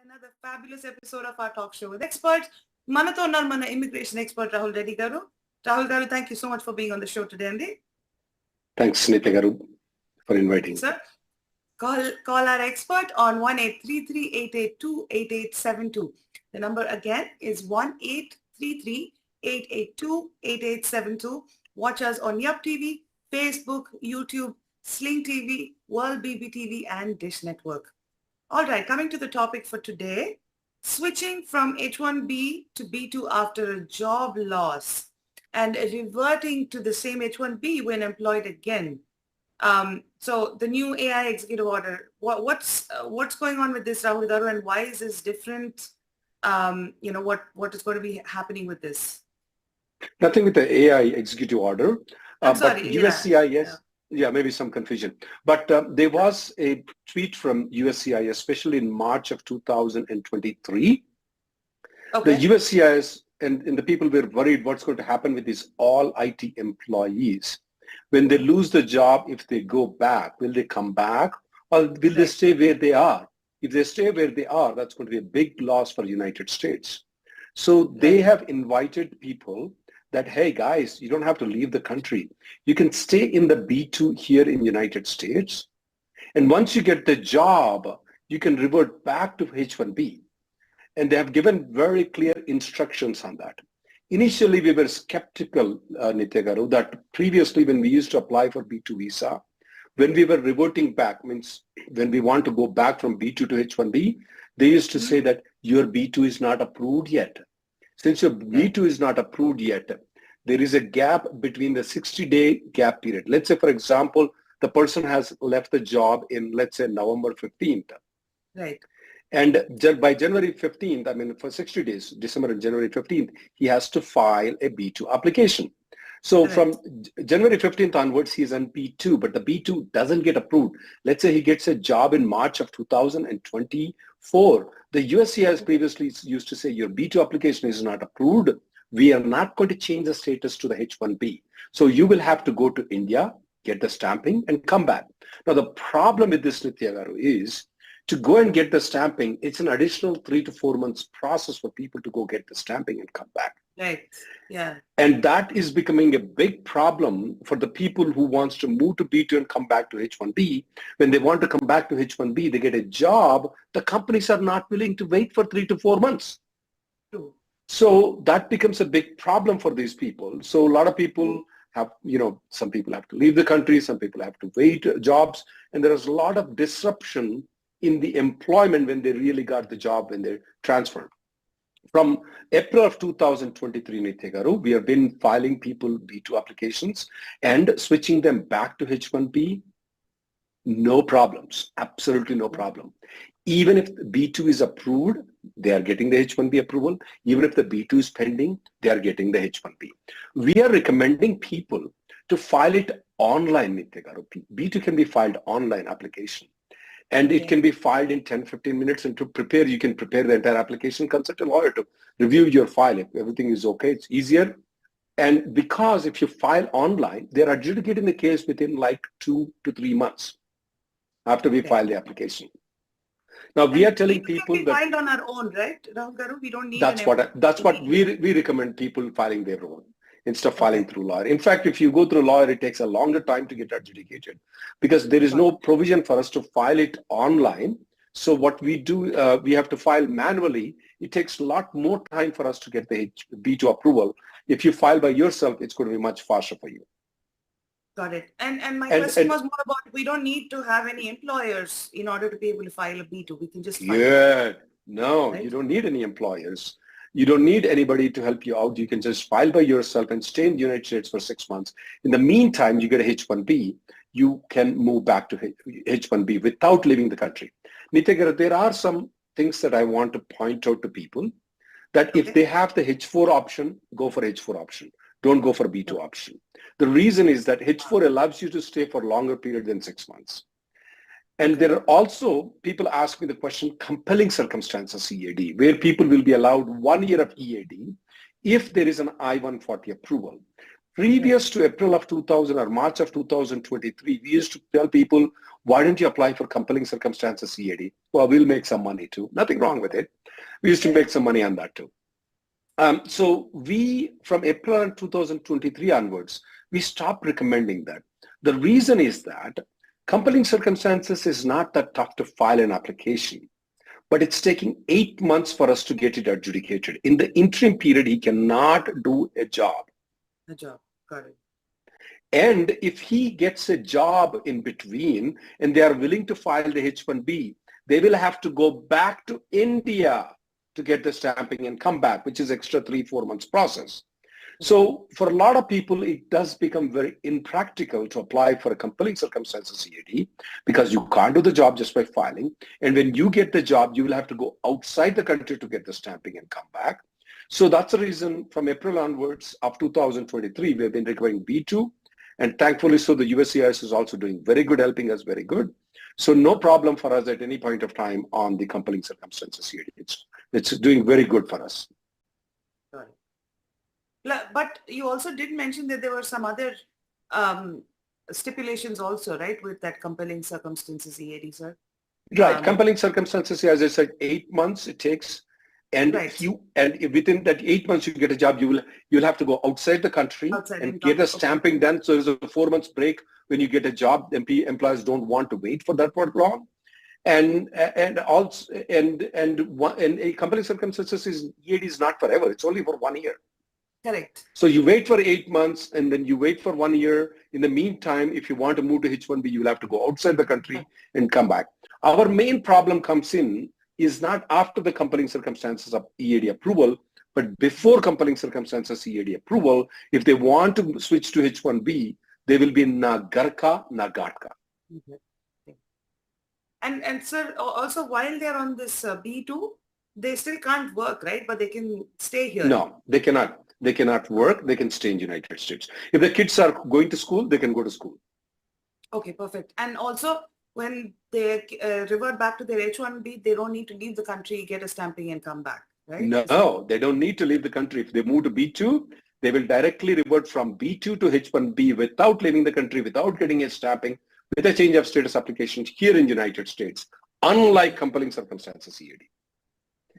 another fabulous episode of our talk show with experts. Manato unnaru mana immigration expert Rahul Reddy garu. Rahul garu, thank you so much for being on the show today, Andy. Thanks, Nitya garu, for inviting. Sir, call our expert on 1-833-882-8872. The number again is 1-833-882-8872. Watch us on Yup TV, Facebook, YouTube, Sling TV, World BBTV, and Dish Network. All right, coming to the topic for today, switching from H1B to B2 after a job loss and reverting to the same H1B when employed again. So the new AI executive order, what's going on with this, Rahul garu, and why is this different? What is going to be happening with this? Nothing with the AI executive order. I'm sorry, but USCIS, maybe some confusion. But there was a tweet from USCIS, especially in March of 2023. Okay. The USCIS and the people were worried what's going to happen with these all IT employees. When they lose the job, if they go back, will they come back or will they stay where they are? If they stay where they are, that's going to be a big loss for the United States. So they have invited people that, hey guys, you don't have to leave the country. You can stay in the B2 here in the United States. And once you get the job, you can revert back to H1B. And they have given very clear instructions on that. Initially, we were skeptical, Nitya garu, that previously when we used to apply for B2 visa, when we were reverting back, means when we want to go back from B2 to H1B, they used to say that your B2 is not approved yet. Since your B2 is not approved yet, there is a gap between the 60-day gap period. Let's say, for example, the person has left the job in, let's say, November 15th. Right. And by January 15th, I mean, for 60 days, December and January 15th, he has to file a B2 application. So from January 15th onwards, he's on B2, but the B2 doesn't get approved. Let's say he gets a job in March of 2024. The USCIS previously used to say your B2 application is not approved. We are not going to change the status to the H1B. So you will have to go to India, get the stamping, and come back. Now, the problem with this, Nitya garu, is to go and get the stamping, it's an additional 3 to 4 months process for people to go get the stamping and come back. Right. Yeah. And that is becoming a big problem for the people who wants to move to B2 and come back to H1B. When they want to come back to H1B, they get a job. The companies are not willing to wait for 3 to 4 months. True. So that becomes a big problem for these people. So a lot of people have, some people have to leave the country, some people have to wait jobs, and there is a lot of disruption in the employment when they really got the job when they're transferred. From April of 2023, Nitya garu, we have been filing people B2 applications and switching them back to H1B. No problems, absolutely no problem. Even if B2 is approved, they are getting the H1B approval. Even if the B2 is pending, they are getting the H1B. We are recommending people to file it online, Nitya garu. B2 can be filed online application. And it can be filed in 10-15 minutes, and to prepare, you can prepare the entire application, consult a lawyer to review your file. If everything is okay, it's easier. And because if you file online, they're adjudicating the case within like 2 to 3 months after we file the application. Now we are telling people that filed on our own, right, Rahul garu? We don't need. That's what we recommend people filing their own instead of filing through lawyer. In fact, if you go through lawyer, it takes a longer time to get adjudicated because there is no provision for us to file it online. So what we do, we have to file manually. It takes a lot more time for us to get the B2 approval. If you file by yourself, it's going to be much faster for you. Got it. And my question was more about, we don't need to have any employers in order to be able to file a B2. We can just file No, right? You don't need any employers. You don't need anybody to help you out. You can just file by yourself and stay in the United States for 6 months. In the meantime, you get a H1B. You can move back to H1B without leaving the country. Nitya garu, there are some things that I want to point out to people that if they have the H4 option, go for H4 option. Don't go for B2 option. The reason is that H4 allows you to stay for a longer period than 6 months. And there are also, people ask me the question, compelling circumstances EAD, where people will be allowed 1 year of EAD if there is an I-140 approval. Previous to April of 2000 or March of 2023, we used to tell people, why don't you apply for compelling circumstances EAD? Well, we'll make some money too. Nothing wrong with it. We used to make some money on that too. So we, from April 2023 onwards, we stopped recommending that. The reason is that compelling circumstances is not that tough to file an application, but it's taking 8 months for us to get it adjudicated. In the interim period, he cannot do a job. A job, got it. And if he gets a job in between and they are willing to file the H-1B, they will have to go back to India to get the stamping and come back, which is extra 3-4 months process. So for a lot of people, it does become very impractical to apply for a compelling circumstances EAD because you can't do the job just by filing. And when you get the job, you will have to go outside the country to get the stamping and come back. So that's the reason from April onwards of 2023, we have been requiring B-2. And thankfully, so the USCIS is also doing very good, helping us very good. So no problem for us at any point of time on the compelling circumstances EAD. It's doing very good for us. But you also did mention that there were some other stipulations also, right, with that compelling circumstances EAD, sir? Right. Compelling circumstances, as I said, 8 months it takes. And right. if within that 8 months you get a job, you'll have to go outside the country and get a stamping done. So there's a 4 months break when you get a job. Employers don't want to wait for that for long. And also a compelling circumstances EAD is not forever. It's only for 1 year. Correct. So you wait for 8 months and then you wait for 1 year. In the meantime, if you want to move to H-1B, you'll have to go outside the country and come back. Our main problem comes in is not after the compelling circumstances of EAD approval, but before compelling circumstances EAD approval. If they want to switch to H-1B, they will be na garka, na gatka. Okay. And sir, also while they're on this B-2, they still can't work, right? But they can stay here. No, they cannot. They cannot work. They can stay in the United States. If the kids are going to school, they can go to school. Okay, perfect. And also, when they revert back to their H-1B, they don't need to leave the country, get a stamping and come back, right? No, they don't need to leave the country. If they move to B-2, they will directly revert from B-2 to H-1B without leaving the country, without getting a stamping, with a change of status application here in the United States, unlike compelling circumstances EAD.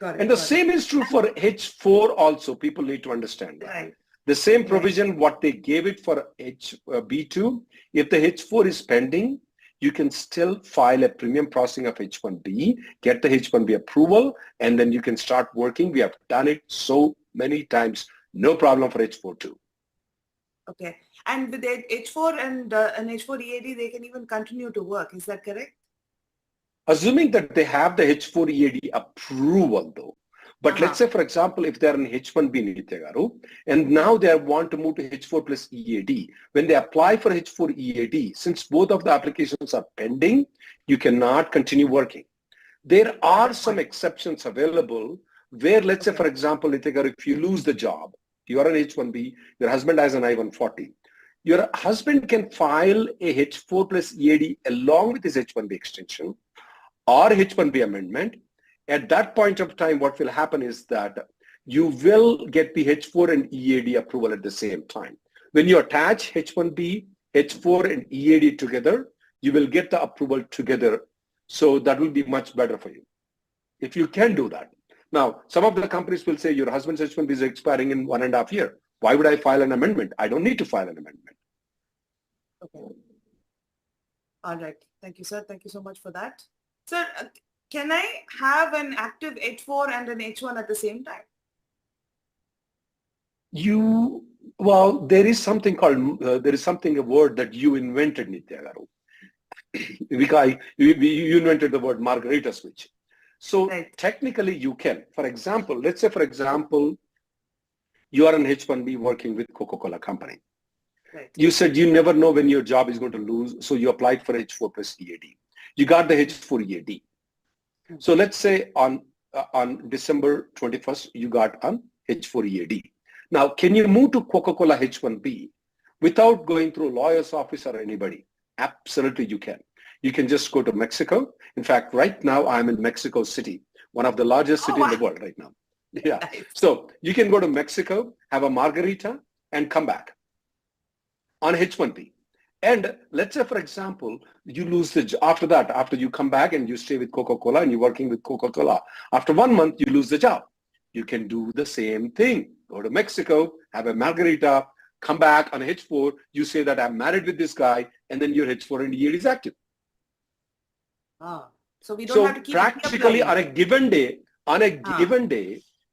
And the same is true for H-4 also. People need to understand that. Right. The same provision, what they gave it for B-2, if the H-4 is pending, you can still file a premium processing of H-1B, get the H-1B approval, and then you can start working. We have done it so many times. No problem for H-4 too. Okay. And with the H-4 and an H-4 EAD, they can even continue to work. Is that correct? Assuming that they have the H-4 EAD approval though. But let's say, for example, if they're in H-1B, Nitya Garu, and now they want to move to H-4 plus EAD, when they apply for H-4 EAD, since both of the applications are pending, you cannot continue working. There are some exceptions available where, let's say, for example, Nitya Garu, if you lose the job, you are an H-1B, your husband has an I-140, your husband can file a H-4 plus EAD along with his H-1B extension or H-1B amendment. At that point of time, what will happen is that you will get the H-4 and EAD approval at the same time. When you attach H-1B, H-4 and EAD together, you will get the approval together. So that will be much better for you if you can do that. Now, some of the companies will say your husband's H-1B is expiring in 1.5 years. Why would I file an amendment? I don't need to file an amendment. Okay. All right. Thank you, sir. Thank you so much for that. Sir, can I have an active H-4 and an H-1 at the same time? Well, there is something called, a word that you invented, Nitya Garu. You invented the word margarita switch. So technically you can. For example, let's say, for example, you are an H-1B working with Coca-Cola company. Right. You said you never know when your job is going to lose, so you applied for H-4 plus EAD. You got the H-4 EAD. So let's say on December 21st, you got an H-4 EAD. Now, can you move to Coca-Cola H1B without going through a lawyer's office or anybody? Absolutely, you can. You can just go to Mexico. In fact, right now, I'm in Mexico City, one of the largest cities in the world right now. Yeah. So you can go to Mexico, have a margarita, and come back. on H1B. And let's say, for example, you lose the job after that, after you come back and you stay with Coca-Cola and you're working with Coca-Cola. After 1 month, you lose the job. You can do the same thing. Go to Mexico, have a margarita, come back on H4, you say that I'm married with this guy, and then your H4 and year is active. So we don't have to keep practically on a given day,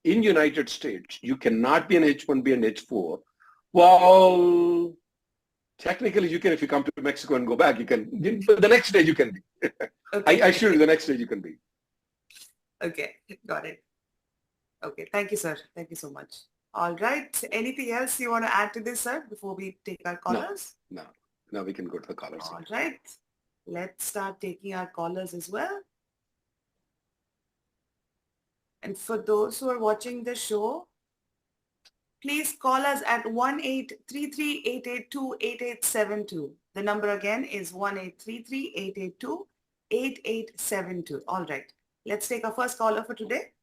in United States, you cannot be an H1B and H4. Well, technically you can, if you come to Mexico and go back, you can, the next day you can be. Okay. I assure you the next day you can be. Okay, got it. Okay, thank you, sir. Thank you so much. All right. Anything else you want to add to this, sir, before we take our callers? No, we can go to the callers. All right. Let's start taking our callers as well. And for those who are watching the show, please call us at 1-833-882-8872. The number again is 1-833-882-8872. All right. Let's take our first caller for today.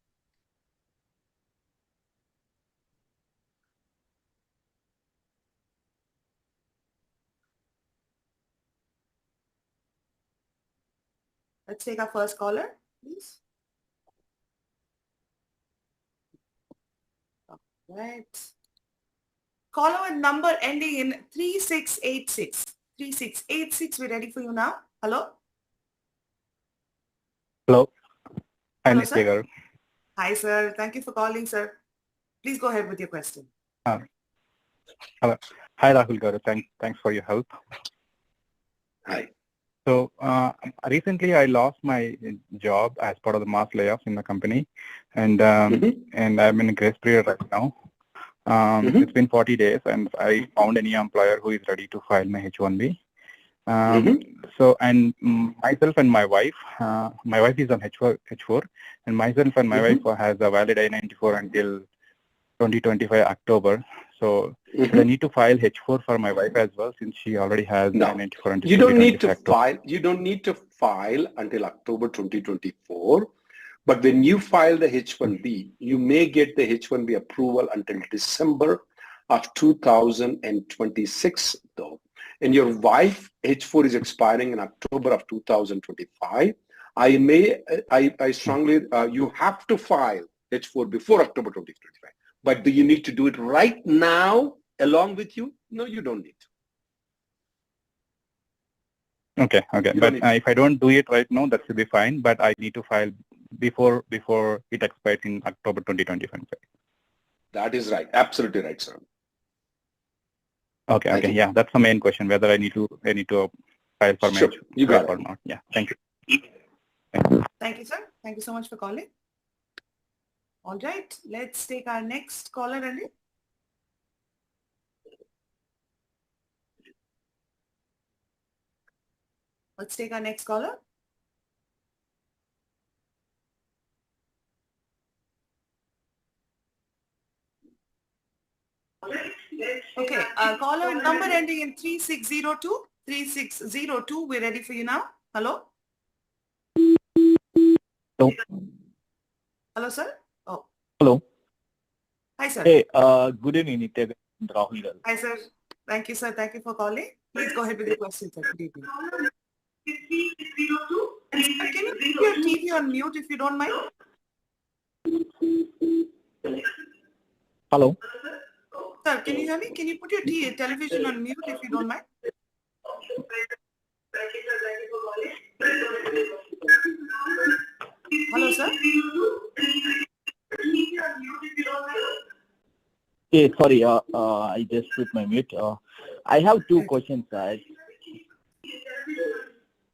Let's take our first caller, please. All right. Caller with number ending in 3686. 3686, we're ready for you now. Hello? Hello. Hello, Hi, sir. Hi, sir. Thank you for calling, sir. Please go ahead with your question. Hello. Hi, Rahul Garu. Thanks for your help. Hi. So recently I lost my job as part of the mass layoffs in the company, and and I'm in a grace period right now. It's been 40 days, and I found a new employer who is ready to file my H1B. So, and myself and my wife is on H4, and myself and my wife has a valid I-94 until 2025 October. So I need to file H4 for my wife as well, since she already has I-94 until you don't need to October. file. You don't need to file until October 2024. But when you file the H1B, you may get the H1B approval until December of 2026, though. And your wife H4 is expiring in October of 2025. I strongly, you have to file H4 before October 2025. But do you need to do it right now along with you? No, you don't need to. Okay. But if I don't do it right now, that should be fine. But I need to file before it expires in October 2025. That is right. Absolutely right, sir. Okay. Yeah, that's the main question, whether I need to file for my H1 or not. Yeah. Thank you. Thank you, sir. Thank you so much for calling. All right. Let's take our next caller, Randy. Let's take our next caller. Okay, caller number ending in 3602. 3602, we're ready for you now. Hello? Hello. Hello, sir? Oh. Hello. Hi, sir. Hey, good evening, Rahul. Hi, sir. Thank you, sir. Thank you for calling. Please go ahead with your question, sir. Good evening. Can you put your TV on mute if you don't mind? Hello. Sir, can you hear me? Can you put your television on mute if you don't mind? Hello, sir. Hey, sorry, I just put my mute. I have two questions, sir.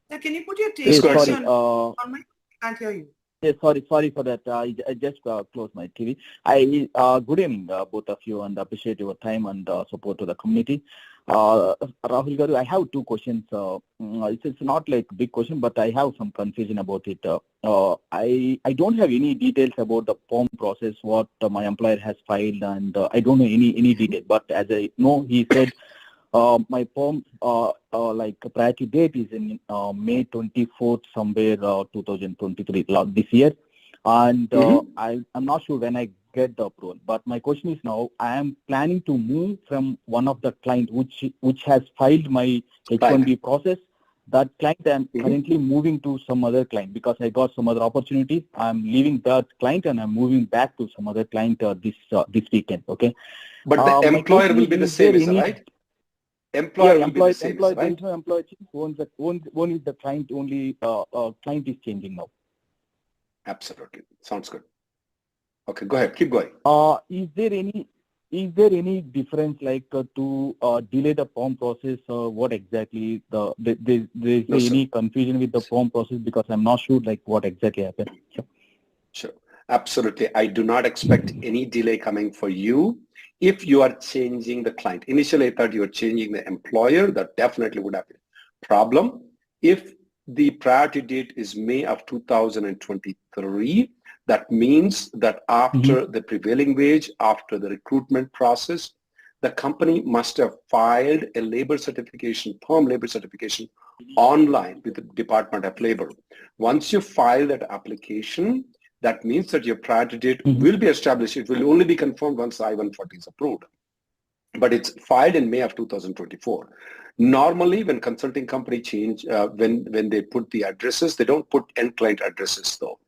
Sir, can you put your TV on mic? I can't hear you. Yeah, sorry for that. I just closed my TV. Good evening, both of you, and appreciate your time and support to the community. Rahul Garu, I have two questions. It's not like big question, but I have some confusion about it. I don't have any details about the POM process, what my employer has filed, and I don't know any detail. But as I know, he said my POM like priority date is in May 24th, somewhere 2023 this year. And I'm not sure when I get the approval. But my question is now, I am planning to move from one of the clients which has filed my H1B process. That client I am currently moving to some other client because I got some other opportunities. I'm leaving that client and I'm moving back to some other client this weekend. Okay. But the employer will be the same, right? Employer will be the same, right? There is no employer change. Only the client, only client is changing now. Absolutely. Sounds good. Okay, go ahead. Keep going. Is there any difference like to delay the form process or what exactly there is any confusion with the form process because I'm not sure like what exactly happened. Sure. Absolutely. I do not expect any delay coming for you if you are changing the client. Initially, I thought you were changing the employer. That definitely would have been a problem. If the priority date is May of 2023, that means that after the prevailing wage, after the recruitment process, the company must have filed a labor certification, perm labor certification online with the Department of Labor. Once you file that application, that means that your priority date will be established. It will only be confirmed once I-140 is approved. But it's filed in May of 2024. Normally, when consulting company change, when they put the addresses, they don't put end client addresses though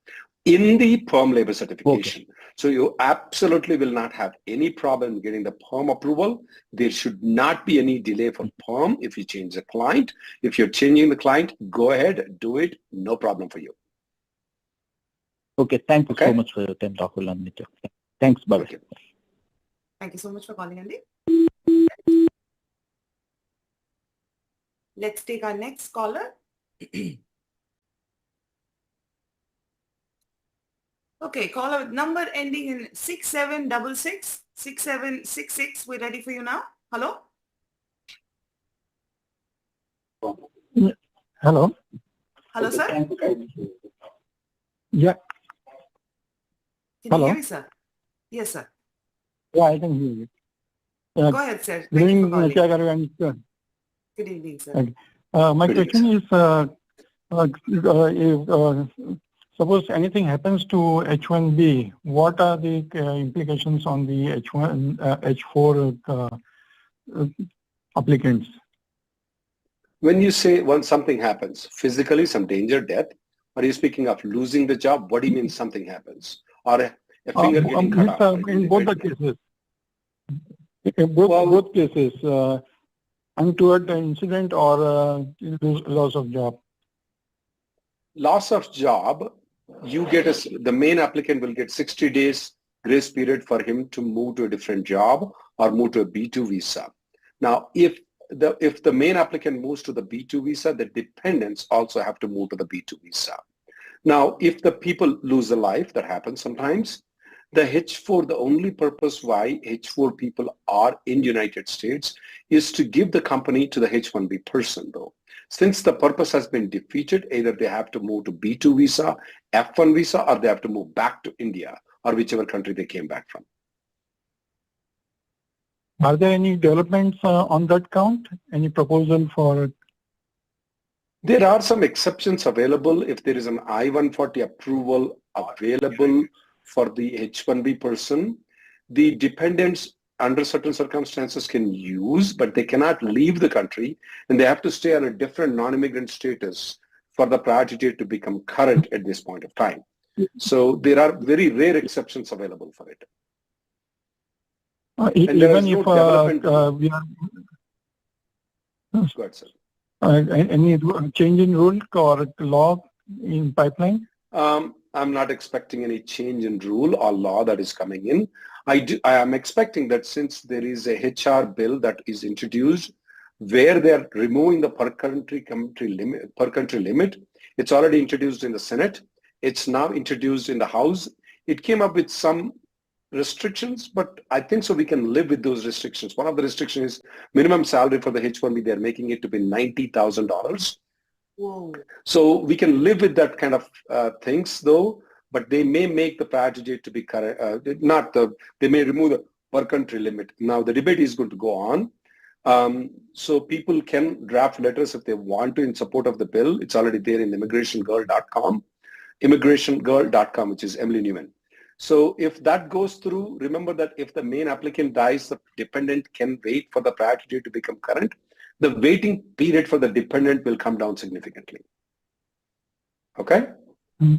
in the perm labor certification. Okay. So you absolutely will not have any problem getting the perm approval. There should not be any delay for perm if you change the client. If you're changing the client, go ahead, do it. No problem for you. Okay, thank you so much for your time, Rahul and Nitya. Thanks, bye. Okay. Thank you so much for calling, Andy. Let's take our next caller. Okay, caller number ending in 6766, 6766. We're ready for you now. Hello? Hello. Hello, sir. Yeah. Can you hear me, sir? Yes, sir. Yeah, I can hear you. Go ahead, sir. Good evening, 𝐀𝐓𝐓𝐻𝐿. Good evening, sir. Okay. My question is, if suppose anything happens to H1B, what are the implications on the H4 applicants? When you say when something happens, physically some danger, death, are you speaking of losing the job? What do you mean something happens? Or a finger getting cut off? In both the cases. In both cases, untoward incident or loss of job. Loss of job, you get the main applicant will get 60 days grace period for him to move to a different job or move to a B-2 visa. Now, if the main applicant moves to the B-2 visa, the dependents also have to move to the B-2 visa. Now, if the people lose a life, that happens sometimes, the H4, the only purpose why H4 people are in United States is to give the company to the H-1B person though. Since the purpose has been defeated, either they have to move to B-2 visa, F-1 visa, or they have to move back to India or whichever country they came back from. Are there any developments on that count? Any proposal for? There are some exceptions available if there is an I-140 approval available for the H-1B person. The dependents under certain circumstances can use, but they cannot leave the country and they have to stay on a different non-immigrant status for the priority date to become current at this point of time. So there are very rare exceptions available for it. Even if we are... Go ahead, sir. Any change in rule or law in pipeline? I'm not expecting any change in rule or law that is coming in. I am expecting that since there is a HR bill that is introduced where they are removing the per country limit, it's already introduced in the Senate. It's now introduced in the House. It came up with some restrictions, but I think so we can live with those restrictions. One of the restrictions is minimum salary for the H-1B. They're making it to be $90,000. Whoa. So we can live with that kind of things though, but they may make the priority date to be correct. They may remove the per country limit. Now the debate is going to go on. So people can draft letters if they want to in support of the bill. It's already there in immigrationgirl.com, which is Emily Newman. So if that goes through, remember that if the main applicant dies, the dependent can wait for the priority date to become current. The waiting period for the dependent will come down significantly. Okay?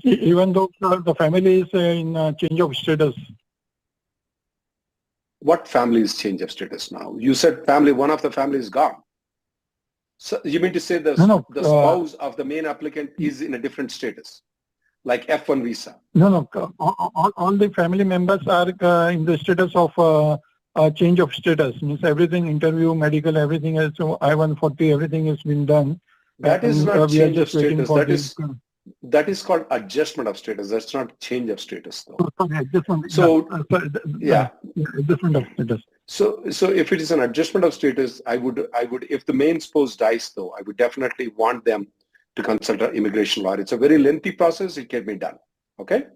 Even though the family is in change of status. What family is change of status now? You said family, one of the family is gone. So you mean to say the spouse of the main applicant is in a different status, like F1 visa? No. All the family members are in the status of change of status. Means everything, interview, medical, everything else. So I-140, everything has been done. That is not change of status. That is called adjustment of status. That's not change of status, though. Adjustment. So adjustment of status. So if it is an adjustment of status, I would, if the main spouse dies, though, I would definitely want them to consult an immigration lawyer. It's a very lengthy process. It can be done. Okay?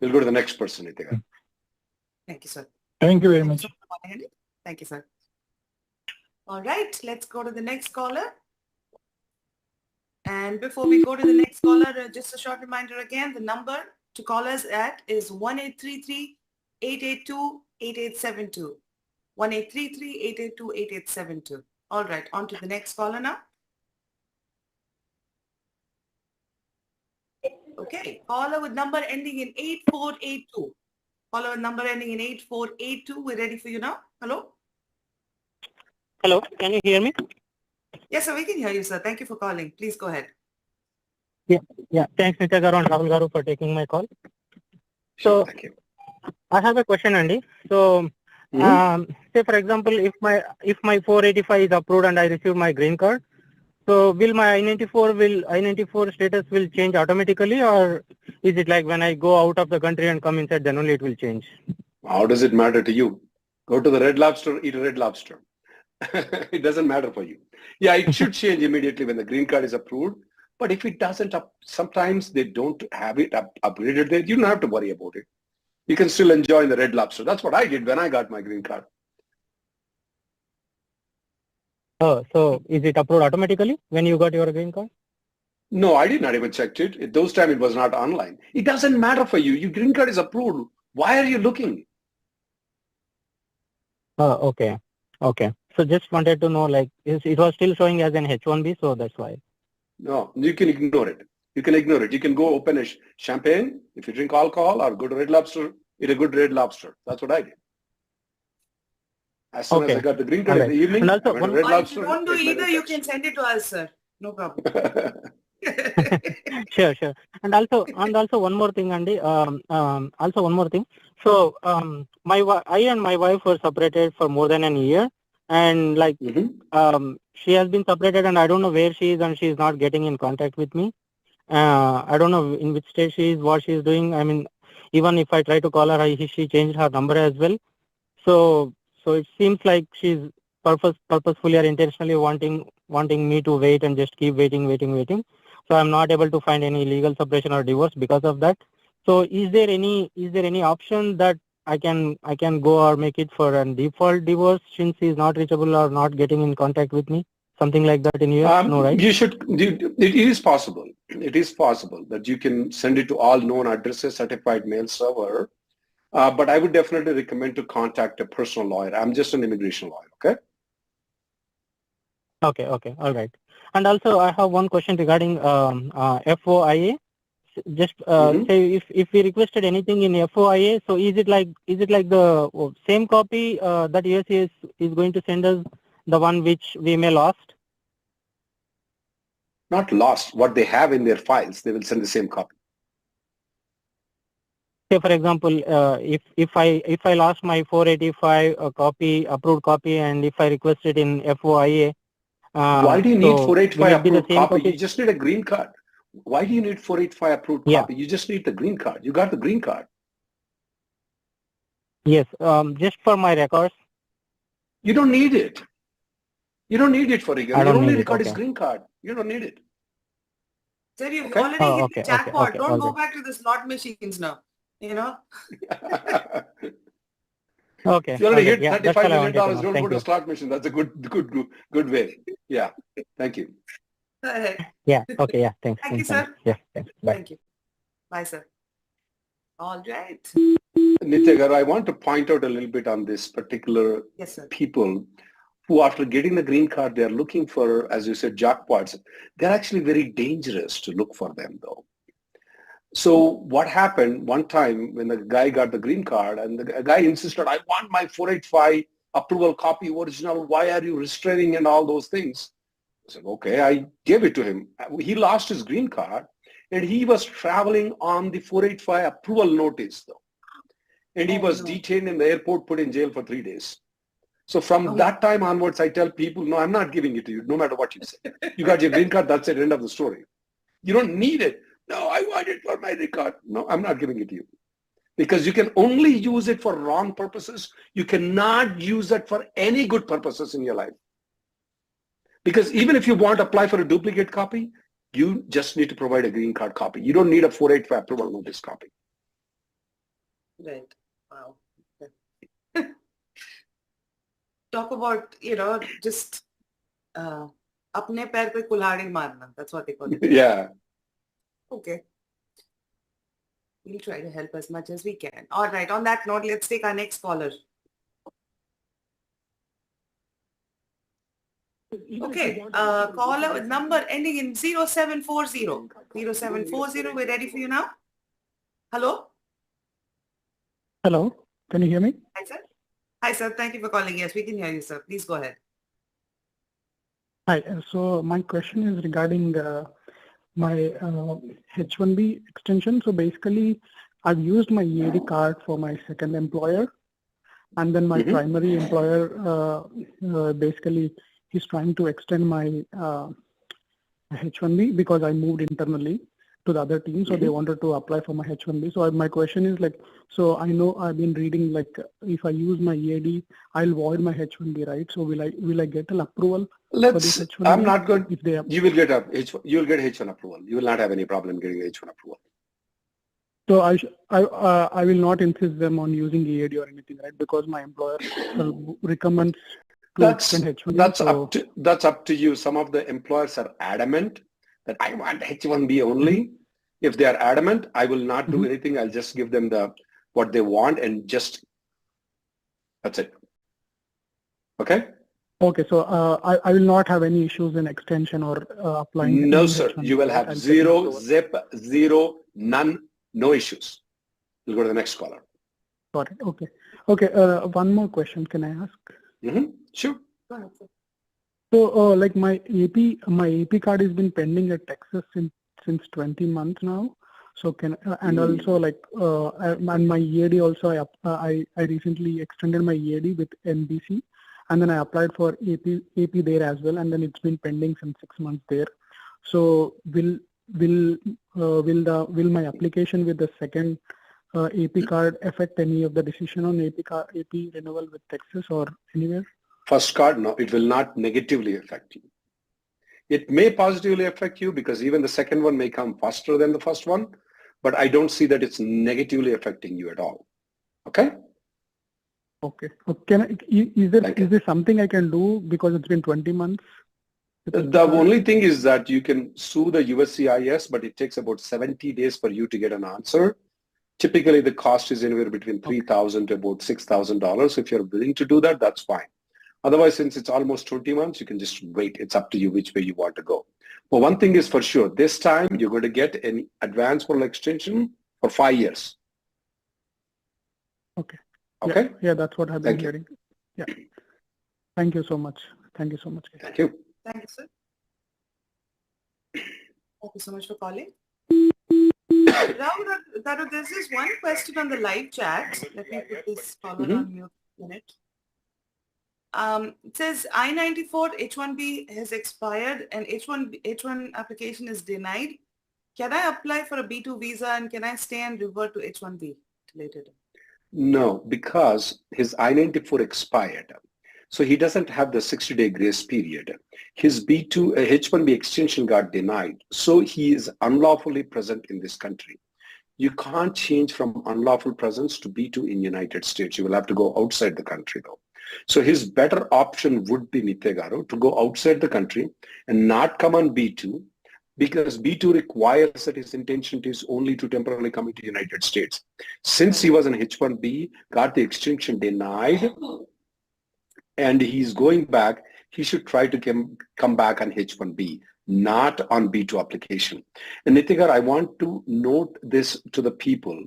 We'll go to the next person, Nitika. Thank you, sir. Thank you very much. Thank you, sir. All right, let's go to the next caller. And before we go to the next caller, just a short reminder again, the number to call us at is 1-833-882-8872. 1-833-882-8872. All right, on to the next caller now. Okay, caller with number ending in 8482. Caller with number ending in 8482. We're ready for you now. Hello? Hello, can you hear me? Yes, sir, we can hear you, sir. Thank you for calling. Please go ahead. Yeah. Thanks, Nitya Garu and Rahul Garu, for taking my call. So, Thank you. I have a question, Andy. So, say for example, if my 485 is approved and I receive my green card, so will my I-94 status will change automatically, or is it like when I go out of the country and come inside, then only it will change? How does it matter to you? Go to the Red Lobster, eat a Red Lobster. It doesn't matter for you. Yeah, it should change immediately when the green card is approved. But if it doesn't, sometimes they don't have it upgraded there. You don't have to worry about it. You can still enjoy the Red Lobster. That's what I did when I got my green card. Oh, so is it approved automatically when you got your green card? No, I did not even check it. At those time, it was not online. It doesn't matter for you. Your green card is approved. Why are you looking? Oh, okay. Okay. So just wanted to know, like, it was still showing as an H1B, so that's why. No, you can ignore it. You can ignore it. You can go open a champagne if you drink alcohol, or go to Red Lobster, eat a good Red Lobster. That's what I did. As soon as I got the green card in the evening, and also, I went to Red Lobster. If you don't do either, you can send it to us, sir. No problem. Sure. And also one more thing, Andy. Also one more thing. So I and my wife were separated for more than a year, and like she has been separated, and I don't know where she is, and she is not getting in contact with me. I don't know in which state she is, what she is doing. I mean, even if I try to call her, she changed her number as well. So it seems like she's purposefully or intentionally wanting me to wait and just keep waiting. So I'm not able to find any legal separation or divorce because of that. So is there any option that I can go or make it for a default divorce since he is not reachable or not getting in contact with me? Something like that in US? No, right? It is possible. It is possible that you can send it to all known addresses, certified mail server. But I would definitely recommend to contact a personal lawyer. I'm just an immigration lawyer, okay? Okay, all right. And also, I have one question regarding FOIA. Just say if we requested anything in FOIA, so is it like the same copy that USCIS is going to send us, the one which we may lost? Not lost. What they have in their files, they will send the same copy. Say for example, if I lost my 485 approved copy, and if I requested in FOIA, why do you need 485 approved copy? copy? You just need a green card. Why do you need 485 approved copy? You just need the green card. You got the green card. Yes, just for my records. You don't need it. You don't need it for a Your only record is green card. You don't need it. Sir, you've already hit the jackpot. Don't go back to the slot machines now. You know? Okay. If you already hit $35 million, don't Thank go to you. a slot machine. That's a good way. Yeah. Thank you. Yeah. Okay. Yeah. Thanks. Thank you, sir. Yeah. Thanks. Bye. Thank you. Bye, sir. All right. Nitya Garu, I want to point out a little bit on this particular Yes, sir. people who, after getting the green card, they're looking for, as you said, jackpots. They're actually very dangerous to look for them, though. So what happened one time when the guy got the green card and the guy insisted, I want my 485 approval copy original. Why are you restraining and all those things? I said, okay, I gave it to him. He lost his green card and he was traveling on the 485 approval notice, though. And he was detained in the airport, put in jail for 3 days. So from that time onwards, I tell people, no, I'm not giving it to you, no matter what you say. You got your green card, that's it, end of the story. You don't need it. No, I want it for my record. No, I'm not giving it to you. Because you can only use it for wrong purposes. You cannot use it for any good purposes in your life. Because even if you want to apply for a duplicate copy, you just need to provide a green card copy. You don't need a 485 approval notice copy. Right. Wow. Talk about, just apne pair pe kulhadi marna. That's what they call it. Yeah. Okay. We'll try to help as much as we can. All right. On that note, let's take our next caller. Okay. Caller with number ending in 0740. 0740. We're ready for you now. Hello? Hello, can you hear me? Hi, sir. Hi, sir. Thank you for calling. Yes, we can hear you, sir. Please go ahead. Hi, so my question is regarding my H1B extension. So basically, I've used my EAD card for my second employer, and then my primary employer, basically, he's trying to extend my H1B because I moved internally to the other team, so they wanted to apply for my H1B. So my question is like, so I know I've been reading like if I use my EAD, I'll void my H1B, right? So will I get an approval for this H1B? I'm not going. If they you will get H1 approval. You will not have any problem getting H1 approval. So I will not insist them on using EAD or anything, right? Because my employer recommends to extend H1B. That's up to you. Some of the employers are adamant that I want H1B only. If they are adamant, I will not do anything. I'll just give them what they want and just, that's it. Okay? Okay, so I will not have any issues in extension or applying. No, sir. You will have zero, zip, zero, none, no issues. We'll go to the next caller. Got it. Okay. Okay, one more question can I ask? Sure. Go ahead, sir. So like my AP card has been pending at Texas since 20 months now. So and also like and my EAD also I recently extended my EAD with NBC, and then I applied for AP there as well, and then it's been pending since 6 months there. So will my application with the second AP card affect any of the decision on AP renewal with Texas or anywhere? First card, no, it will not negatively affect you. It may positively affect you because even the second one may come faster than the first one, but I don't see that it's negatively affecting you at all. Okay? Okay. Is there something I can do because it's been 20 months? The only thing is that you can sue the USCIS, but it takes about 70 days for you to get an answer. Typically, the cost is anywhere between $3,000 to about $6,000. If you're willing to do that, that's fine. Otherwise, since it's almost 20 months, you can just wait. It's up to you which way you want to go. But one thing is for sure, this time you're going to get an advance parole extension for 5 years. Okay. Okay? Yeah, that's what I've been hearing. Yeah. Thank you so much. Thank you so much. Thank you. Thank you, sir. Thank you so much for calling. Rahul, there's this one question on the live chat. Let me put this caller on mute a minute. It says I-94 H1B has expired and H1 application is denied. Can I apply for a B-2 visa and can I stay and revert to H1B later? No, because his I-94 expired. So he doesn't have the 60-day grace period. His B-2 H1B extension got denied. So he is unlawfully present in this country. You can't change from unlawful presence to B-2 in United States. You will have to go outside the country though. So his better option would be, Nitya Garu, to go outside the country and not come on B-2, because B-2 requires that his intention is only to temporarily come into the United States. Since he was an H-1B, got the extension denied, and he's going back, he should try to come back on H-1B, not on B-2 application. And Nitika, I want to note this to the people.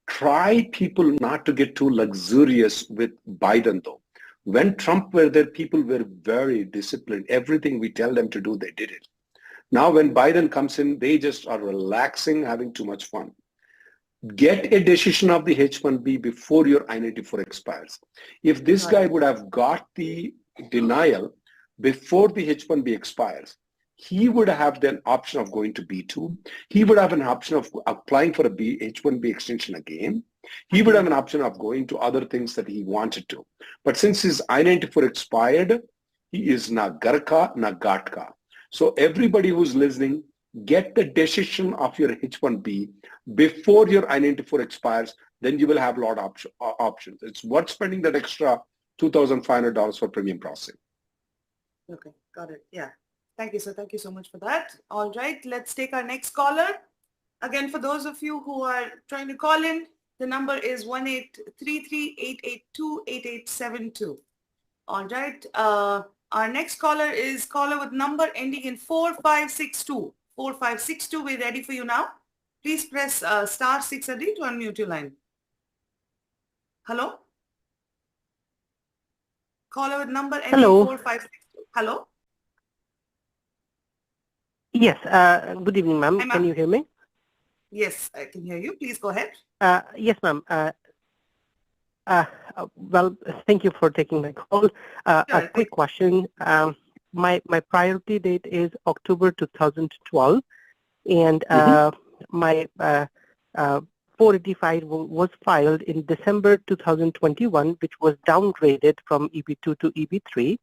Try people not to get too luxurious with Biden though. When Trump were there, people were very disciplined. Everything we tell them to do, they did it. Now when Biden comes in, they just are relaxing, having too much fun. Get a decision of the H-1B before your I-94 expires. If this guy would have got the denial before the H-1B expires, he would have the option of going to B-2. He would have an option of applying for a H-1B extension again. He would have an option of going to other things that he wanted to. But since his I-94 expired, he is na garka, na gatka. So everybody who's listening, get the decision of your H-1B before your I-94 expires, then you will have a lot of options. It's worth spending that extra $2,500 for premium processing. Okay, got it. Yeah. Thank you, sir. Thank you so much for that. All right, let's take our next caller. Again, for those of you who are trying to call in, the number is 1-833-882-8872. All right. Our next caller is caller with number ending in 4562. 4562, we're ready for you now. Please press *6 to unmute your line. Hello? Caller with number ending 4562. Hello? Yes. Good evening, ma'am. Can you hear me? Yes, I can hear you. Please go ahead. Yes, ma'am. Well, thank you for taking my call. A quick question. My priority date is October 2012, and my 485 was filed in December 2021, which was downgraded from EB2 to EB3.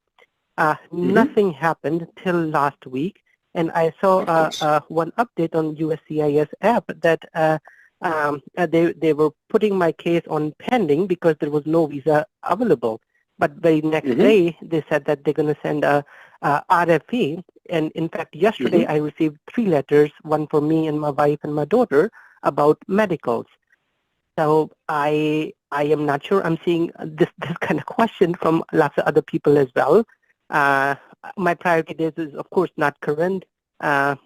Nothing happened till last week. And I saw one update on USCIS app that they were putting my case on pending because there was no visa available. But very next day, they said that they're going to send a RFE. And in fact, yesterday I received 3 letters, one for me and my wife and my daughter, about medicals. So I am not sure. I'm seeing this kind of question from lots of other people as well. My priority date is, of course, not current. As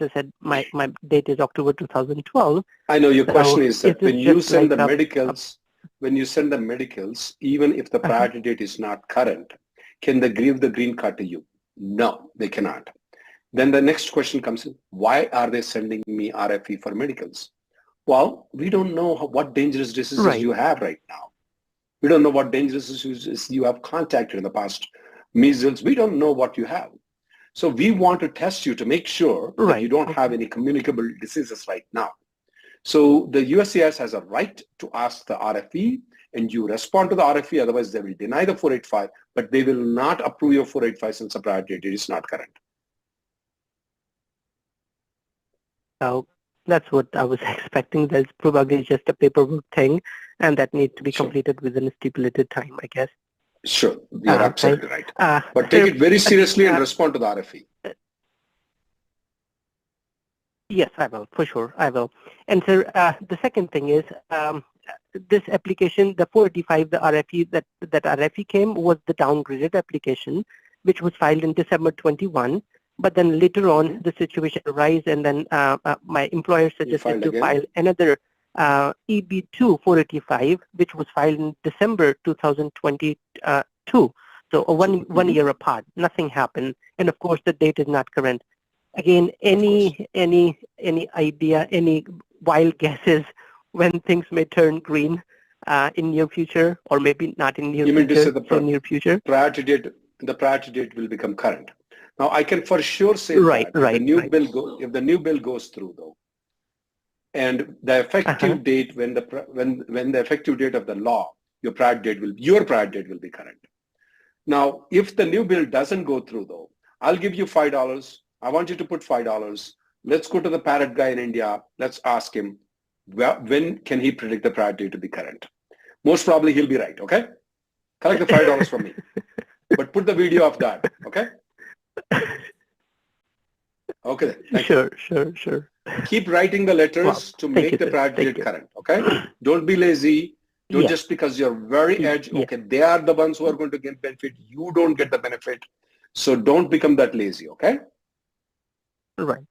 I said, my date is October 2012. I know your question is that when you send the medicals, even if the priority date is not current, can they give the green card to you? No, they cannot. Then the next question comes in, why are they sending me RFE for medicals? Well, we don't know what dangerous diseases you have right now. We don't know what dangerous diseases you have contacted in the past. Measles, we don't know what you have. So we want to test you to make sure that you don't have any communicable diseases right now. So the USCIS has a right to ask the RFE, and you respond to the RFE, otherwise they will deny the 485, but they will not approve your 485 since the priority date is not current. So that's what I was expecting. There's probably just a paperwork thing, and that needs to be completed within a stipulated time, I guess. Sure, you're absolutely right. But take it very seriously and respond to the RFE. Yes, I will, for sure, I will. And sir, the second thing is, this application, the 485, the RFE, that RFE came was the downgraded application, which was filed in December 21. But then later on, the situation arose, and then my employer suggested to file another EB2 485, which was filed in December 2022. So one year apart. Nothing happened, and of course the date is not current. Again, any idea, any wild guesses when things may turn green in near future, or maybe not in near future? You mean to say near future? The priority date will become current. Now, I can for sure say that if the new bill goes through, though, and the effective date when the effective date of the law, your priority date will be current. Now, if the new bill doesn't go through, though, I'll give you $5. I want you to put $5. Let's go to the parrot guy in India. Let's ask him, when can he predict the priority date to be current? Most probably he'll be right. Okay, collect the $5 from me, but put the video of that. Okay. Okay, then. Thank you. Sure. Keep writing the letters Wow. to Thank make you, the sir. priority Thank date you. current. Okay. Don't be lazy. Don't Yeah. just because you're very edge. Yeah. Okay, they are the ones who are going to get benefit. You don't get the benefit. So don't become that lazy. Okay. Right.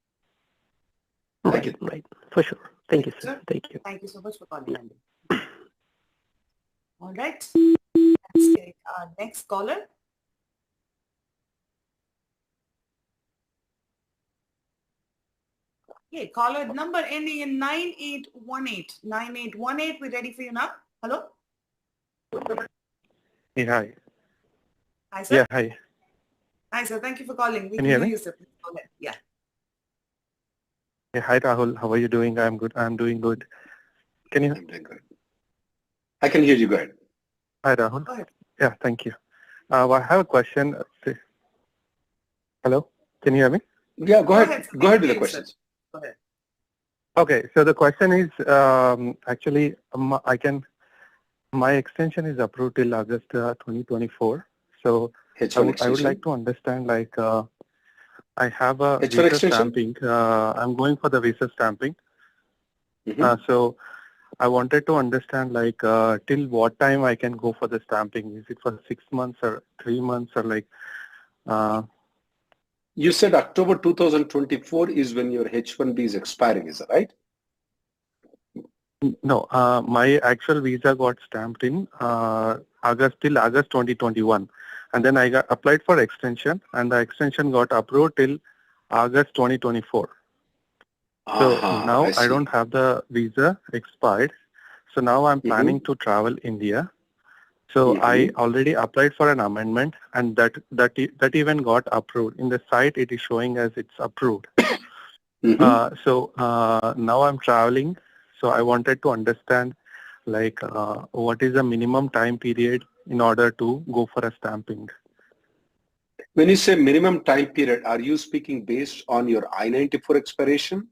Thank you. Right. For sure. Thank you, sir. Thank you. Thank you so much for calling, Andy. All right. Let's take our next caller. Okay, caller number ending in 9818. 9818, we're ready for you now. Hello? Yeah, hi. Hi, sir. Yeah, hi. Hi, sir. Thank you for calling. We Can can you hear hear me? you, sir. Please go ahead. Yeah. Yeah, hi, Rahul. How are you doing? I'm good. I'm doing good. Can you? I'm doing good. I can hear you. Go ahead. Hi, Rahul. Go ahead. Yeah, thank you. I have a question. Hello? Can you hear me? Yeah, go ahead. sir. Go ahead with Please, the questions. sir. Go ahead. Okay, so the question is, actually, my extension is approved till August 2024. So H1 I would extension. like to understand, like, I have a H1 visa extension? stamping. I'm going for the visa stamping. Mhm. So I wanted to understand, like, till what time I can go for the stamping? Is it for 6 months or 3 months or like? You said October 2024 is when your H1B is expiring, is that right? No, my actual visa got stamped in August 2021, and then I got applied for extension, and the extension got approved till August 2024. So now I see. don't have the visa expired. So now I'm planning to travel India. So I already applied for an amendment, and that even got approved. In the site, it is showing as it's approved. So now I'm traveling. So I wanted to understand, like, what is the minimum time period in order to go for a stamping? When you say minimum time period, are you speaking based on your I-94 expiration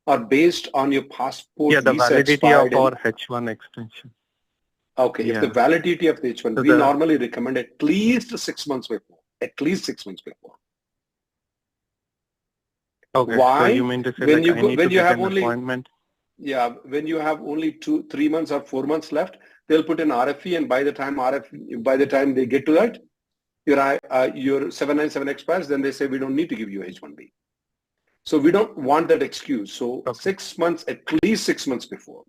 or based on your passport Yeah, the visa validity expired? of our H1 extension. Okay, if Yeah. the validity of the H1, So we normally recommend at least 6 months before. At least 6 months before. Okay. Why? So you mean to say, When like, you I go, need when to you get have an only appointment? Yeah, when you have only 2, 3 months or 4 months left, they'll put an RFE, and by the time they get to that, your 797 expires, then they say we don't need to give you H1B. So we don't want that excuse. So Okay. 6 months, at least 6 months before.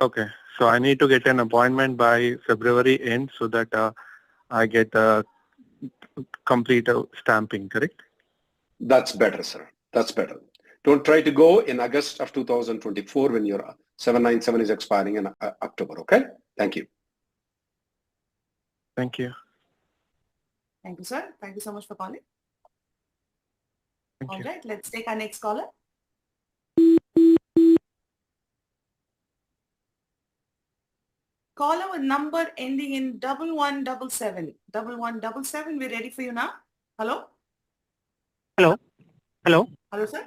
Okay. So I need to get an appointment by February end so that I get a complete stamping, correct? That's better, sir. That's better. Don't try to go in August of 2024 when your 797 is expiring in October, okay? Thank you. Thank you. Thank you, sir. Thank you so much for calling. Thank All you. right, let's take our next caller. Caller with number ending in 1177. 1177, we're ready for you now. Hello? Hello? Hello, sir?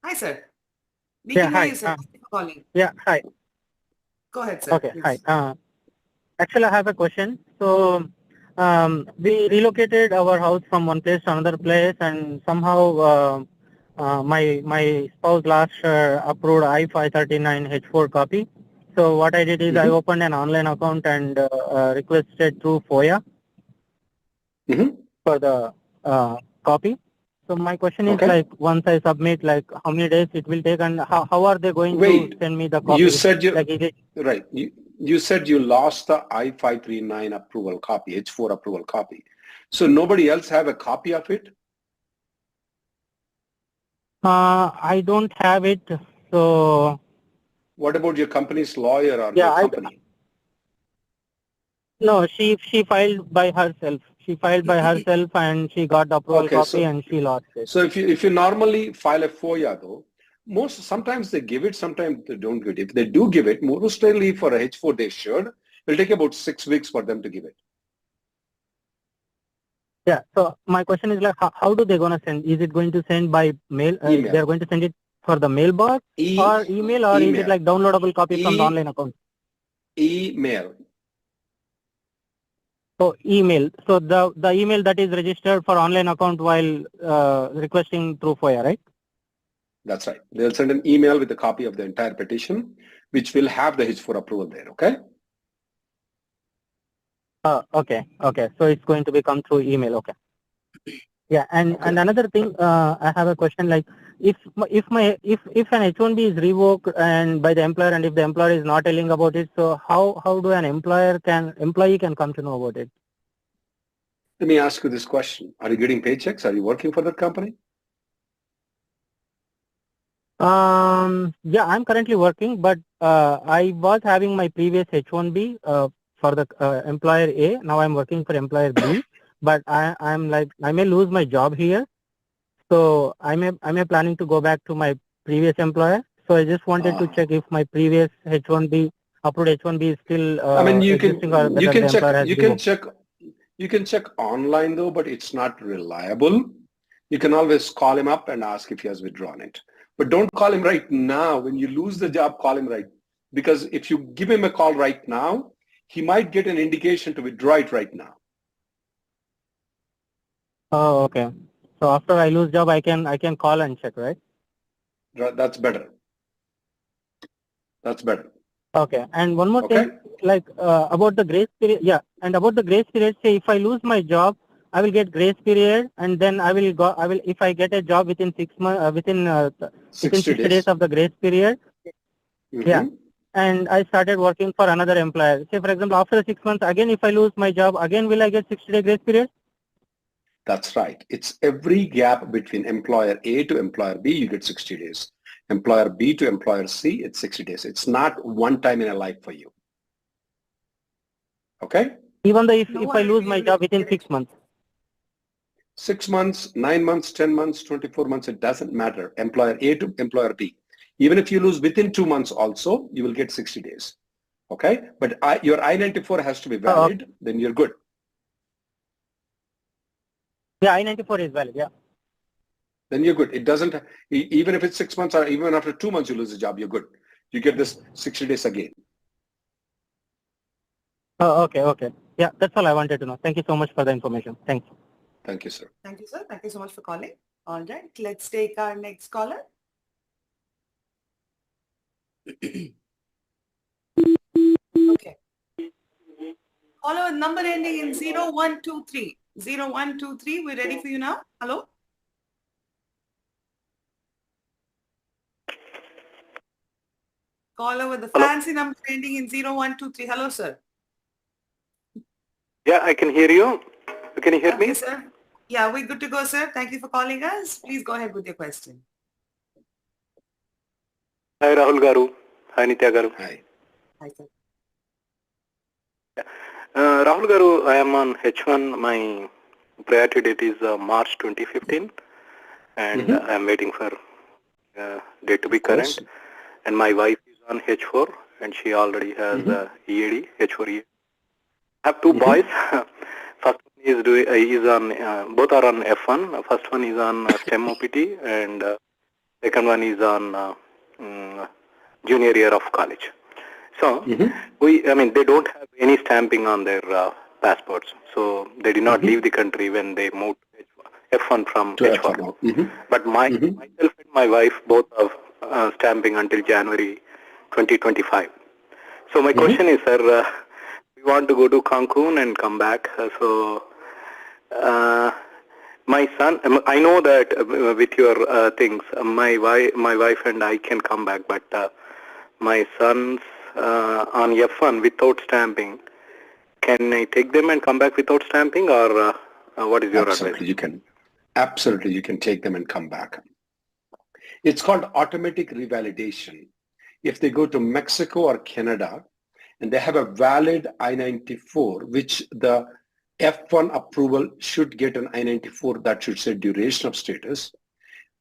Hi, sir. We Yeah, can hear hi. you, sir. Thank you for calling. Yeah, hi. Go ahead, sir. Okay, please. hi. Actually, I have a question. So, we relocated our house from one place to another place, and somehow my spouse last approved I-539 H4 copy. So what I did is I opened an online account and requested through FOIA for the copy. So my question is, like, once I submit, like, how many days it will take, and how are they going to send me the copy? You said you, like, is it, right. You said you lost the I-539 approval copy, H4 approval copy. So nobody else have a copy of it? I don't have it. So What about your company's lawyer or yeah, your company? no, she filed by herself. She filed by herself, and she got the approval copy, and she lost it. So if you normally file a FOIA though, sometimes they give it, sometimes they don't give it. If they do give it, most likely for a H4 they should. It'll take about 6 weeks for them to give it. Yeah. So my question is, like, how do they gonna send? Is it going to send by mail? Email. They're going to send it for the mailbox or email, or is it like downloadable copy from the online account? Email. So email. So the email that is registered for online account while requesting through FOIA, right? That's right. They'll send an email with a copy of the entire petition, which will have the H4 approval there, okay? Okay. So it's going to be come through email. Okay. Yeah, and another thing, I have a question. Like, if an H1B is revoked and by the employer, and if the employer is not telling about it, so how do an employee can come to know about it? Let me ask you this question: are you getting paychecks? Are you working for that company? Yeah, I'm currently working, but I was having my previous H1B for the employer A. Now I'm working for employer B, but I'm like, I may lose my job here, so I may planning to go back to my previous employer. So I just wanted to check if my previous H1B approved H1B is still I mean, existing, or whether the employer has you can check online though, but it's not reliable. You can always call him up and ask if he has withdrawn it. But don't call him right now. When you lose the job, call him right. Because if you give him a call right now, he might get an indication to withdraw it right now. Oh, okay. So after I lose job, I can call and check, right? That's better. That's better. Okay. And one more thing, like about the grace period. Yeah, and about the grace period. Say if I lose my job, I will get grace period, and then I will if I get a job within 6 months, within 60 days of the grace period. Yeah. And I started working for another employer. Say for example, after 6 months, again if I lose my job, again will I get 60-day grace period? That's right. It's every gap between employer A to employer B, you get 60 days. Employer B to employer C, it's 60 days. It's not one time in a life for you. Okay? Even though if I lose my job within 6 months. 6 months, 9 months, 10 months, 24 months, it doesn't matter. Employer A to employer B. Even if you lose within 2 months also, you will get 60 days. Okay? But your I-94 has to be valid, then you're good. Yeah, I-94 is valid, yeah. Then you're good. It doesn't, even if it's 6 months or even after 2 months you lose the job, you're good. You get this 60 days again. Oh, okay. Yeah, that's all I wanted to know. Thank you so much for the information. Thanks. Thank you, sir. Thank you, sir. Thank you so much for calling. All right, let's take our next caller. Okay. Caller with number ending in 0123. 0123, we're ready for you now. Hello? Caller with the fancy number ending in 0123. Hello, sir. Yeah, I can hear you. Can you hear me? Sir. Yeah, we're good to go, sir. Thank you for calling us. Please go ahead with your question. Hi, Rahul Garu. Hi, Nitya Garu. Hi. Hi, sir. Rahul Garu, I am on H1. My priority date is March 2015, and I am waiting for date to be current. And my wife is on H4, and she already has EAD, H4EAD. I have two boys. First one is on, both are on F1. First one is on STEM OPT, and second one is on junior year of college. So they don't have any stamping on their passports. So they did not leave the country when they moved F1 from H1. But myself and my wife both have stamping until January 2025. So my question is, sir, we want to go to Cancun and come back. So my son, I know that with your things, my wife and I can come back, but my son's on F1 without stamping. Can I take them and come back without stamping, or what is your advice? Absolutely, you can take them and come back. It's called automatic revalidation. If they go to Mexico or Canada and they have a valid I-94, which the F1 approval should get an I-94 that should say duration of status,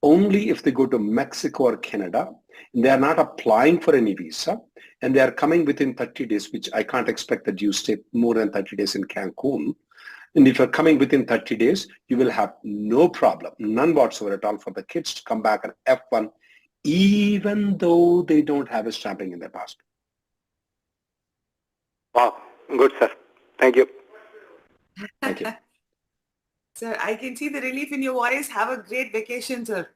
only if they go to Mexico or Canada, and they are not applying for any visa, and they are coming within 30 days, which I can't expect that you stay more than 30 days in Cancun. And if you're coming within 30 days, you will have no problem, none whatsoever at all, for the kids to come back on F1, even though they don't have a stamping in their passport. Wow, good, sir. Thank you. Thank you. Sir, I can see the relief in your voice. Have a great vacation, sir.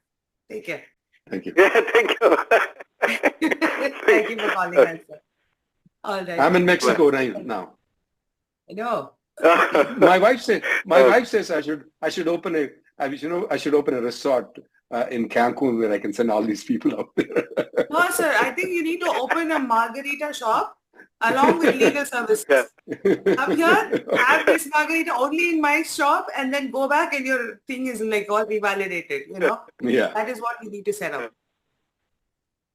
Take care. Thank you. Yeah, thank you. Thank you for calling us, sir. All right. I'm in Mexico now. I know. My wife says I should open a resort in Cancun where I can send all these people out there. No, sir. I think you need to open a margarita shop along with legal services. Yeah. Up here, have this margarita only in my shop and then go back and your thing is like all revalidated, you know? Yeah. That is what we need to set up.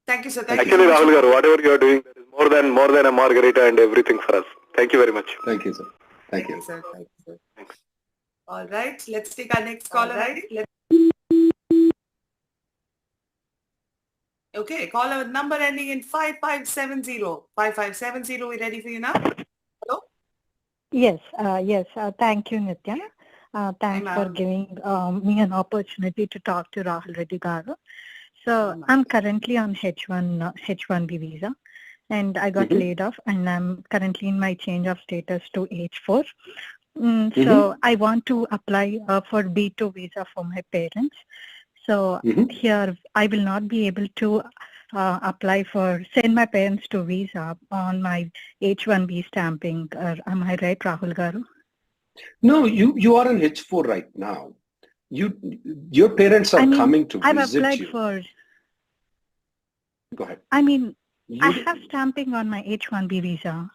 Thank you, sir. Thank Actually, you so Rahul much. garu, whatever you are doing, that is more than a margarita and everything for us. Thank you very much. Thank you, sir. Thank Thank you, you. sir. Thank you, sir. All right. Let's take our next caller. Okay. Caller number ending in 5570. 5570. We ready for you now? Hello? Yes, thank you, Nitya. Thanks Hi, for ma'am. giving me an opportunity to talk to Rahul Reddy garu. So I'm currently on H1B visa, and I got laid off, and I'm currently in my change of status to H4. So I want to apply for B-2 visa for my parents. So here I will not be able to send my parents to visa on my H1B stamping. Am I right, Rahul garu? No, you are in H4 right now. Your parents are coming to I've visit applied you. for. Go ahead. I have stamping on my H1B visa,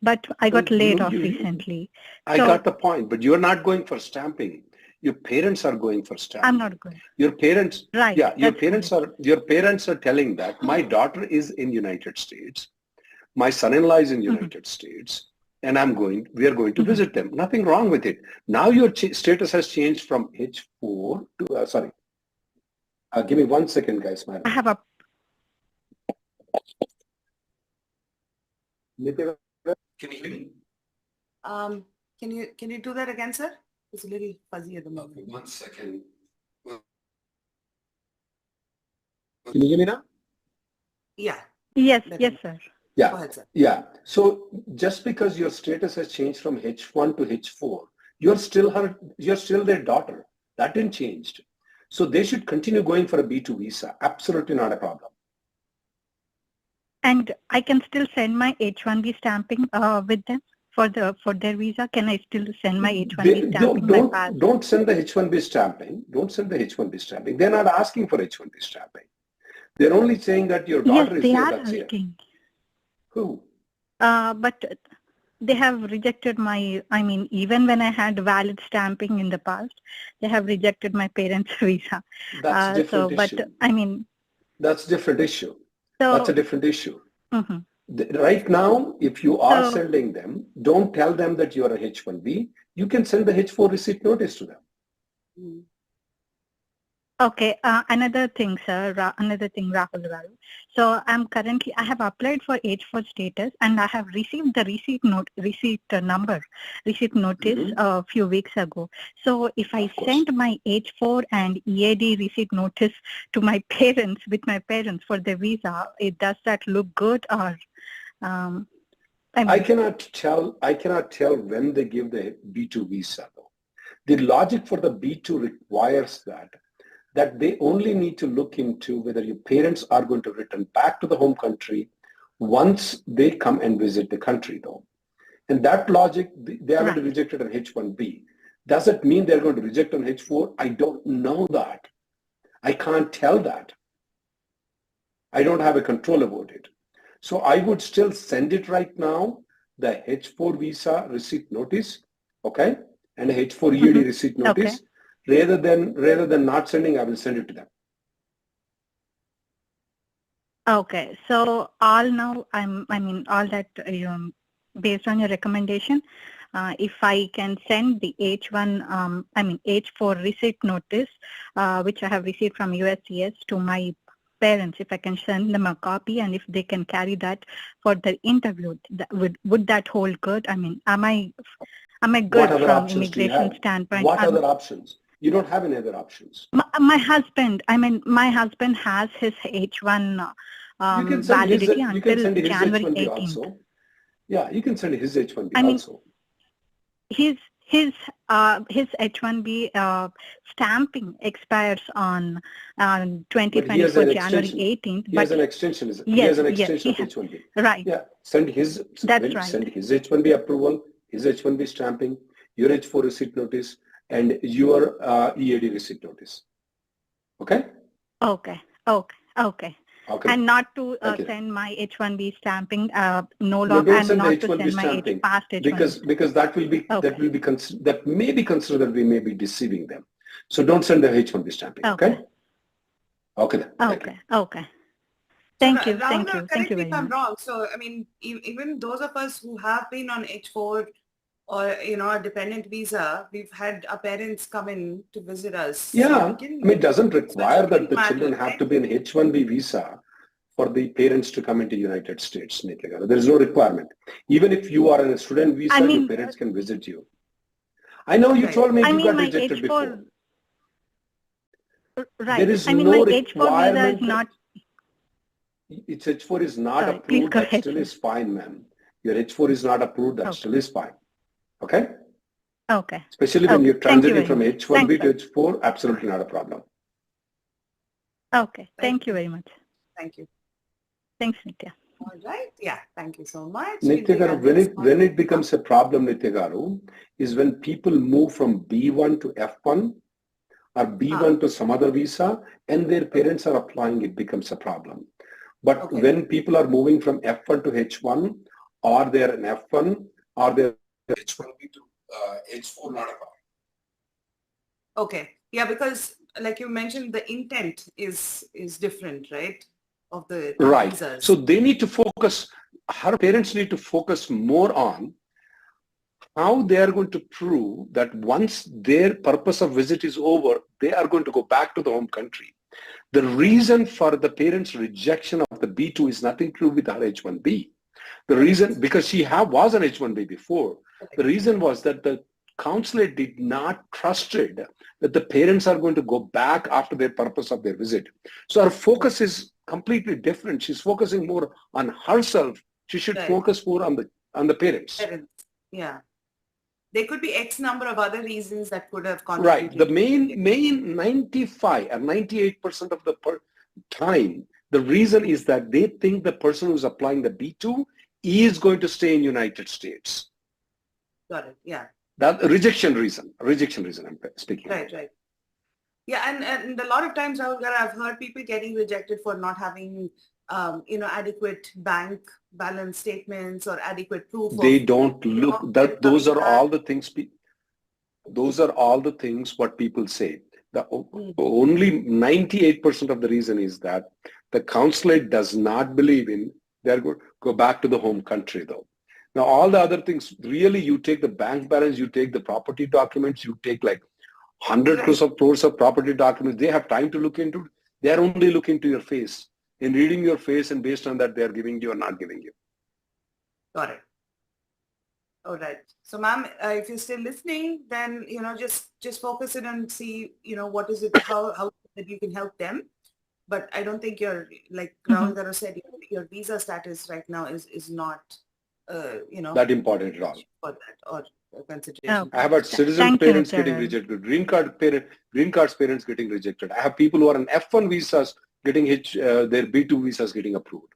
but I got laid off recently. I got the point, but you're not going for stamping. Your parents are going for stamping. I'm not going. Your parents, right? Yeah, your parents are telling that my daughter is in United States, my son-in-law is in United States, and we are going to visit them. Nothing wrong with it. Now your status has changed from H4 to give me 1 second, guys. I have a. Can you hear me? Can you do that again, sir? It's a little fuzzy at the moment. Okay, 1 second. Can you hear me now? Yeah. Yes, sir. Yeah. Go ahead, sir. Yeah. So just because your status has changed from H1 to H4, you're still their daughter. That didn't change. So they should continue going for a B2 visa. Absolutely not a problem. And I can still send my H1B stamping with them for their visa. Can I still send my H1B stamping? Don't send the H1B stamping. Don't send the H1B stamping. They're not asking for H1B stamping. They're only saying that your daughter is there. Yes, they are That's asking. It. Who? But they have rejected even when I had valid stamping in the past, they have rejected my parents' visa. That's a different issue. That's a different issue. That's a different issue. Right now, if you are sending them, don't tell them that you're a H1B. You can send the H4 receipt notice to them. Okay. Another thing, sir. Rahul garu. So I have applied for H4 status, and I have received the receipt notice a few weeks ago. So if I send my H4 and EAD receipt notice to my parents for the visa, does that look good or? I cannot tell when they give the B2 visa though. The logic for the B2 requires that they only need to look into whether your parents are going to return back to the home country once they come and visit the country though. And that logic, they haven't rejected an H1B. Does it mean they're going to reject an H4? I don't know that. I can't tell that. I don't have a control about it. So I would still send it right now, the H4 visa receipt notice, okay? And a H4 EAD receipt notice. Okay. Rather than not sending, I will send it to them. Okay, so all that based on your recommendation, if I can send the H4 receipt notice, which I have received from USCIS to my parents, if I can send them a copy, and if they can carry that for the interview, would that hold good? Am I good from immigration standpoint? What other options? You don't have any other options. My husband has his H1 validity until January 18th. Yeah, you can send his H1B also. His his H1B stamping expires on 2024 January 18th. He has an extension. He has an extension of H1B. Right. Yeah. Send his. That's right. Send his H1B approval, his H1B stamping, your H4 receipt notice, and your EAD receipt notice. Okay. Okay. And not to send my H1B stamping no longer, and not to send my past H1B. Because that will be that may be considered that we may be deceiving them. So don't send the H1B stamping. Okay. Okay. Thank you. Rahul, Thank you correct me very if I'm much. wrong. So, I mean, even those of us who have been on H4 or, a dependent visa, we've had our parents come in to visit us. Yeah. So it doesn't require that the children have to be in H1B visa for the parents to come into United States. There is no requirement. Even if you are on a student visa, your parents can visit you. I know you told me you got rejected before. Right. There is my no H4 requirement. visa is not. Its H4 is not approved. That still is fine, ma'am. Your H4 is not approved. That still is fine. Okay? Okay. Especially when you're transiting from H1B to H4, absolutely not a problem. Okay. Thank you very much. Thank you. Thanks, Nitya. All right. Yeah. Thank you so much. Nitya Garu, when it becomes a problem, Nitya Garu, is when people move from B1 to F1 or B1 to some other visa and their parents are applying, it becomes a problem. But when people are moving from F1 to H1 or they're in F1 or they're H1B to H4, not a problem. Okay. Yeah, because like you mentioned, the intent is different, right? Of the visas. So they need to focus, her parents need to focus more on how they are going to prove that once their purpose of visit is over, they are going to go back to the home country. The reason for the parents' rejection of the B2 is nothing to do with her H1B. The reason, because she was an H1B before, the reason was that the consulate did not trusted that the parents are going to go back after their purpose of their visit. So her focus is completely different. She's focusing more on herself. She should focus more on the parents. Yeah. There could be X number of other reasons that could have contributed. Right. The main 95 or 98% of the time, the reason is that they think the person who's applying the B2 is going to stay in United States. Got it. Yeah. That rejection reason I'm speaking. Right. Yeah, and a lot of times, I've heard people getting rejected for not having, adequate bank balance statements or adequate proof. They don't look that. Those are all the things. Those are all the things what people say. The only 98% of the reason is that the consulate does not believe in. They're going to go back to the home country though. Now, all the other things, really, you take the bank balance, you take the property documents, you take like 100 crores of property documents. They have time to look into it. They are only looking to your face. In reading your face, and based on that, they are giving you or not giving you. Got it. All right. So, ma'am, if you're still listening, then, just focus in and see, what is it, how that you can help them. But I don't think you're, like Rahul Garu said, your visa status right now is not, that important at all. For that or consideration. I have had citizen parents getting rejected, green card's parents getting rejected. I have people who are on F1 visas getting their B2 visas getting approved.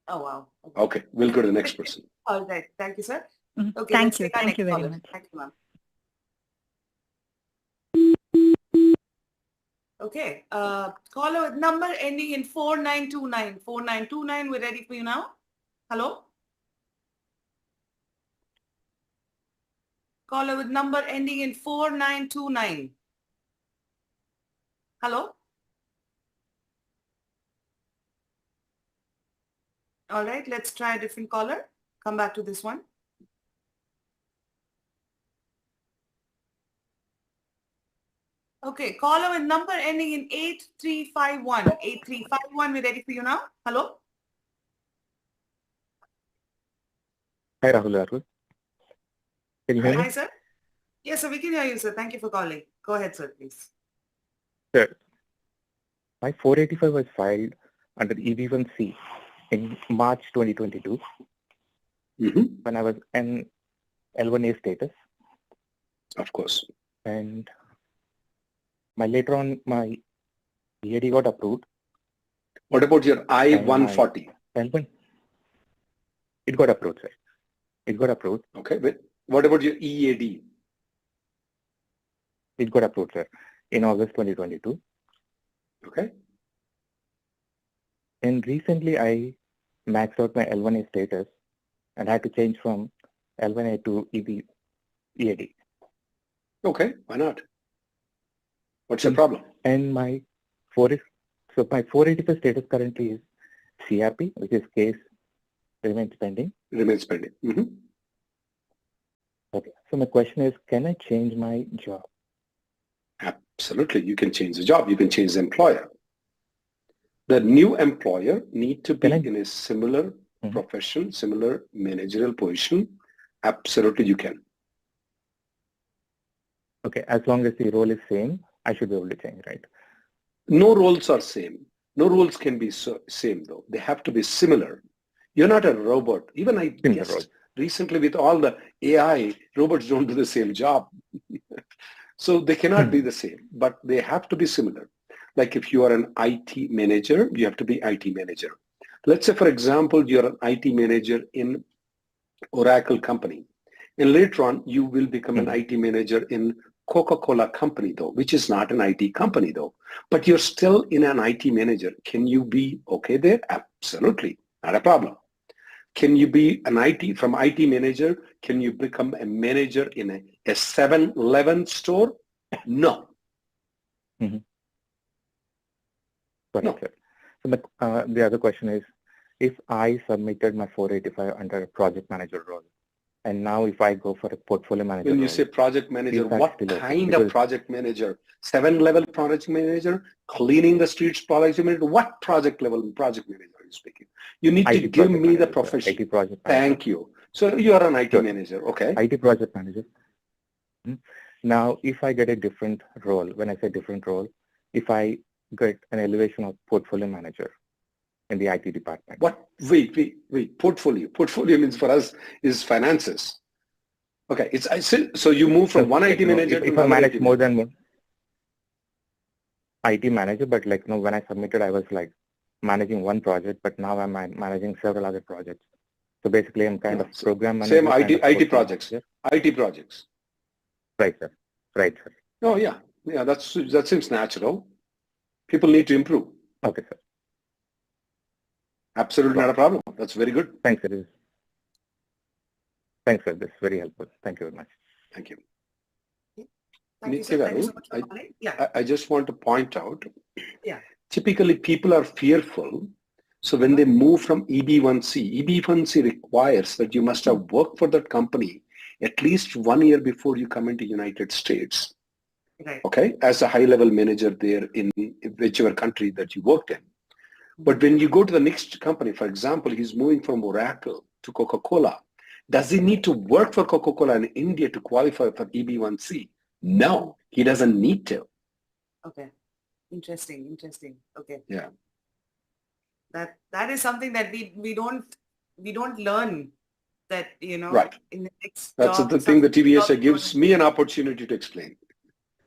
Oh, wow. Okay, we'll go to the next person. All right. Thank you, sir. Okay, Thank you very much. Thank you, ma'am. Okay, caller with number ending in 4929. 4929, we're ready for you now. Hello? Caller with number ending in 4929. Hello? All right, let's try a different caller. Come back to this one. Okay, caller with number ending in 8351. 8351, we're ready for you now. Hello? Hi, Rahul. Can you hear me? Hi, sir. Yes, sir, we can hear you, sir. Thank you for calling. Go ahead, sir, please. Sure. My 485 was filed under 𝐒𝐕𝐀 in March 2022 when I was in L1A status. Of course. And later on, my EAD got approved. What about your I-140? It got approved, sir. It got approved. Okay, but what about your EAD? It got approved, sir, in August 2022. Okay. And recently, I maxed out my L1A status and had to change from L1A to EAD. Okay, why not? What's your problem? And my 485 status currently is CRP, which is case remains pending. Remains pending. Okay. So my question is, can I change my job? Absolutely. You can change the job. You can change the employer. The new employer need to be in a similar profession, similar managerial position. Absolutely, you can. Okay. As long as the role is same, I should be able to change, right? No roles are same. No roles can be same though. They have to be similar. You're not a robot. Even I guessed recently with all the AI, robots don't do the same job. So they cannot be the same, but they have to be similar. Like if you are an IT manager, you have to be IT manager. Let's say, for example, you're an IT manager in Oracle company. And later on, you will become an IT manager in Coca-Cola company though, which is not an IT company though. But you're still in an IT manager. Can you be okay there? Absolutely, not a problem. Can you be an from IT manager, can you become a manager in a 7-Eleven store? No. No. So the other question is, if I submitted my 485 under a project manager role, and now if I go for a portfolio manager When you role, say project manager, what kind of project manager? 7-level project manager? Cleaning the streets project manager? What project level project manager are you speaking? You need to give me the profession. IT project manager. Thank you. So you are an IT manager, okay? IT project manager. Now, if I get a different role, when I say different role, if I get an elevation of portfolio manager in the IT department. What? Wait. Portfolio. Portfolio means for us is finances. Okay. So you move from one IT manager to if I manage more than one IT manager, but when I submitted, I was managing one project, but now I'm managing several other projects. So basically, I'm kind of program manager. Same IT projects. IT projects. Right, sir. Right, sir. Oh, yeah. Yeah, that seems natural. People need to improve. Okay, sir. Absolutely not a problem. That's very good. Thanks, sir. Thanks, sir. This is very helpful. Thank you very much. Thank you. Thank you, sir. Thank you so much for calling. I just want to point out, yeah. Typically people are fearful. So when they move from EB1C requires that you must have worked for that company at least 1 year before you come into United States. Right. Okay, as a high-level manager there in whichever country that you worked in. But when you go to the next company, for example, he's moving from Oracle to Coca-Cola. Does he need to work for Coca-Cola in India to qualify for EB1C? No, he doesn't need to. Okay. Interesting. Okay. Yeah. That is something that we don't learn, that right. In the next That's job, the thing that TVASIA gives me an opportunity to explain.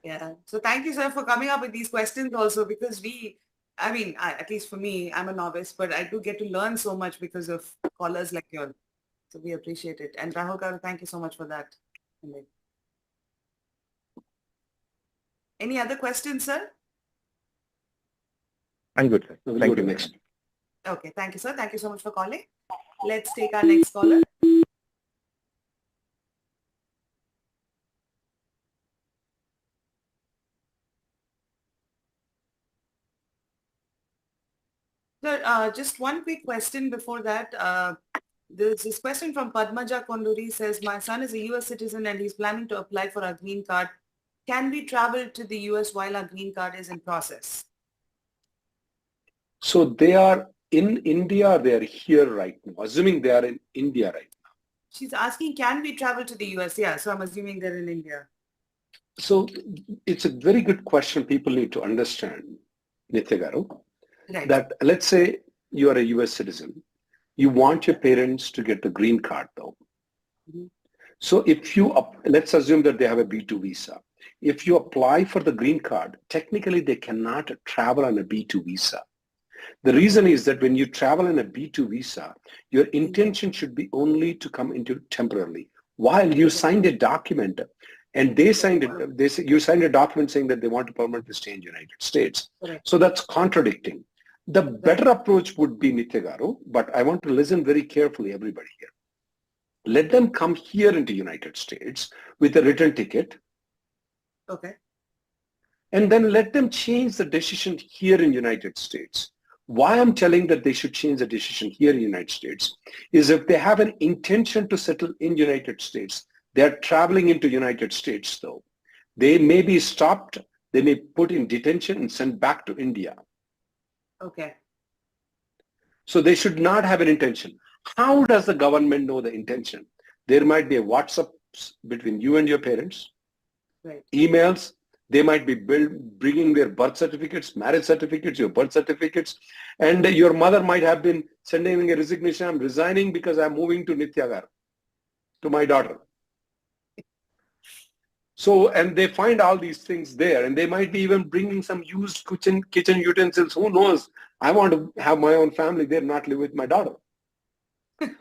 Yeah. So thank you, sir, for coming up with these questions also, because at least for me, I'm a novice, but I do get to learn so much because of callers like yours. So we appreciate it. And Rahul Garu, thank you so much for that. Any other questions, sir? I'm good, sir. We'll go to next. Okay. Thank you, sir. Thank you so much for calling. Let's take our next caller. Sir, just one quick question before that. There's this question from Padmaja Konduri says, my son is a US citizen and he's planning to apply for a green card. Can we travel to the US while our green card is in process? So they are in India, they are here right now, assuming they are in India right now. She's asking, can we travel to the US? Yeah, so I'm assuming they're in India. So it's a very good question people need to understand, Nitya Garu. Right. That let's say you are a US citizen. You want your parents to get the green card though. So if you, let's assume that they have a B-2 visa. If you apply for the green card, technically they cannot travel on a B-2 visa. The reason is that when you travel on a B-2 visa, your intention should be only to come into temporarily. While you signed a document and they signed it, you signed a document saying that they want to permanently stay in the United States. Correct. So that's contradicting. The better approach would be, Nitya Garu, but I want to listen very carefully, everybody here. Let them come here into United States with a return ticket. Okay. And then let them change the decision here in United States. Why I'm telling that they should change the decision here in United States is if they have an intention to settle in United States, they're traveling into United States though. They may be stopped, they may put in detention and sent back to India. Okay. So they should not have an intention. How does the government know the intention? There might be a WhatsApp between you and your parents, right. Emails. They might be bringing their birth certificates, marriage certificates, your birth certificates, and your mother might have been sending a resignation. I'm resigning because I'm moving to Nityagar, to my daughter. So, and they find all these things there, and they might be even bringing some used kitchen utensils. Who knows? I want to have my own family there, not live with my daughter.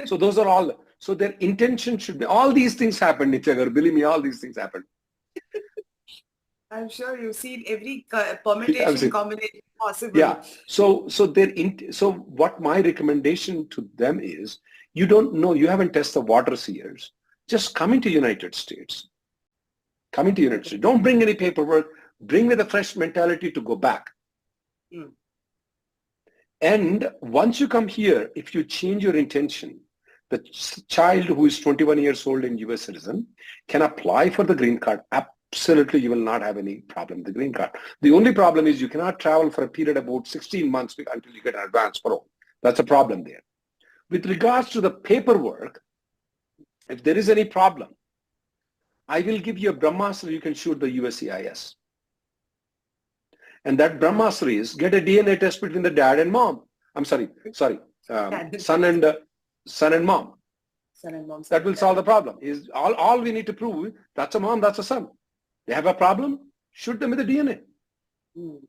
So those are all. So their intention should be, all these things happen, Nityagar. Believe me, all these things happen. I'm sure you've seen every permutation, combination possible. Yeah. So what my recommendation to them is, you don't know, you haven't tested the waters here. Just come into United States. Come into United States. Don't bring any paperwork. Bring with a fresh mentality to go back. Mm. And once you come here, if you change your intention, the child who is 21 years old and US citizen can apply for the green card. Absolutely, you will not have any problem with the green card. The only problem is you cannot travel for a period of about 16 months until you get an advance parole. That's a problem there. With regards to the paperwork, if there is any problem, I will give you a Brahmastra you can shoot the USCIS. And that Brahmastra is get a DNA test between the dad and mom. I'm sorry, son and mom. Son and mom. That will solve the problem. Is all we need to prove that's a mom, that's a son. They have a problem, shoot them with the DNA. Mm.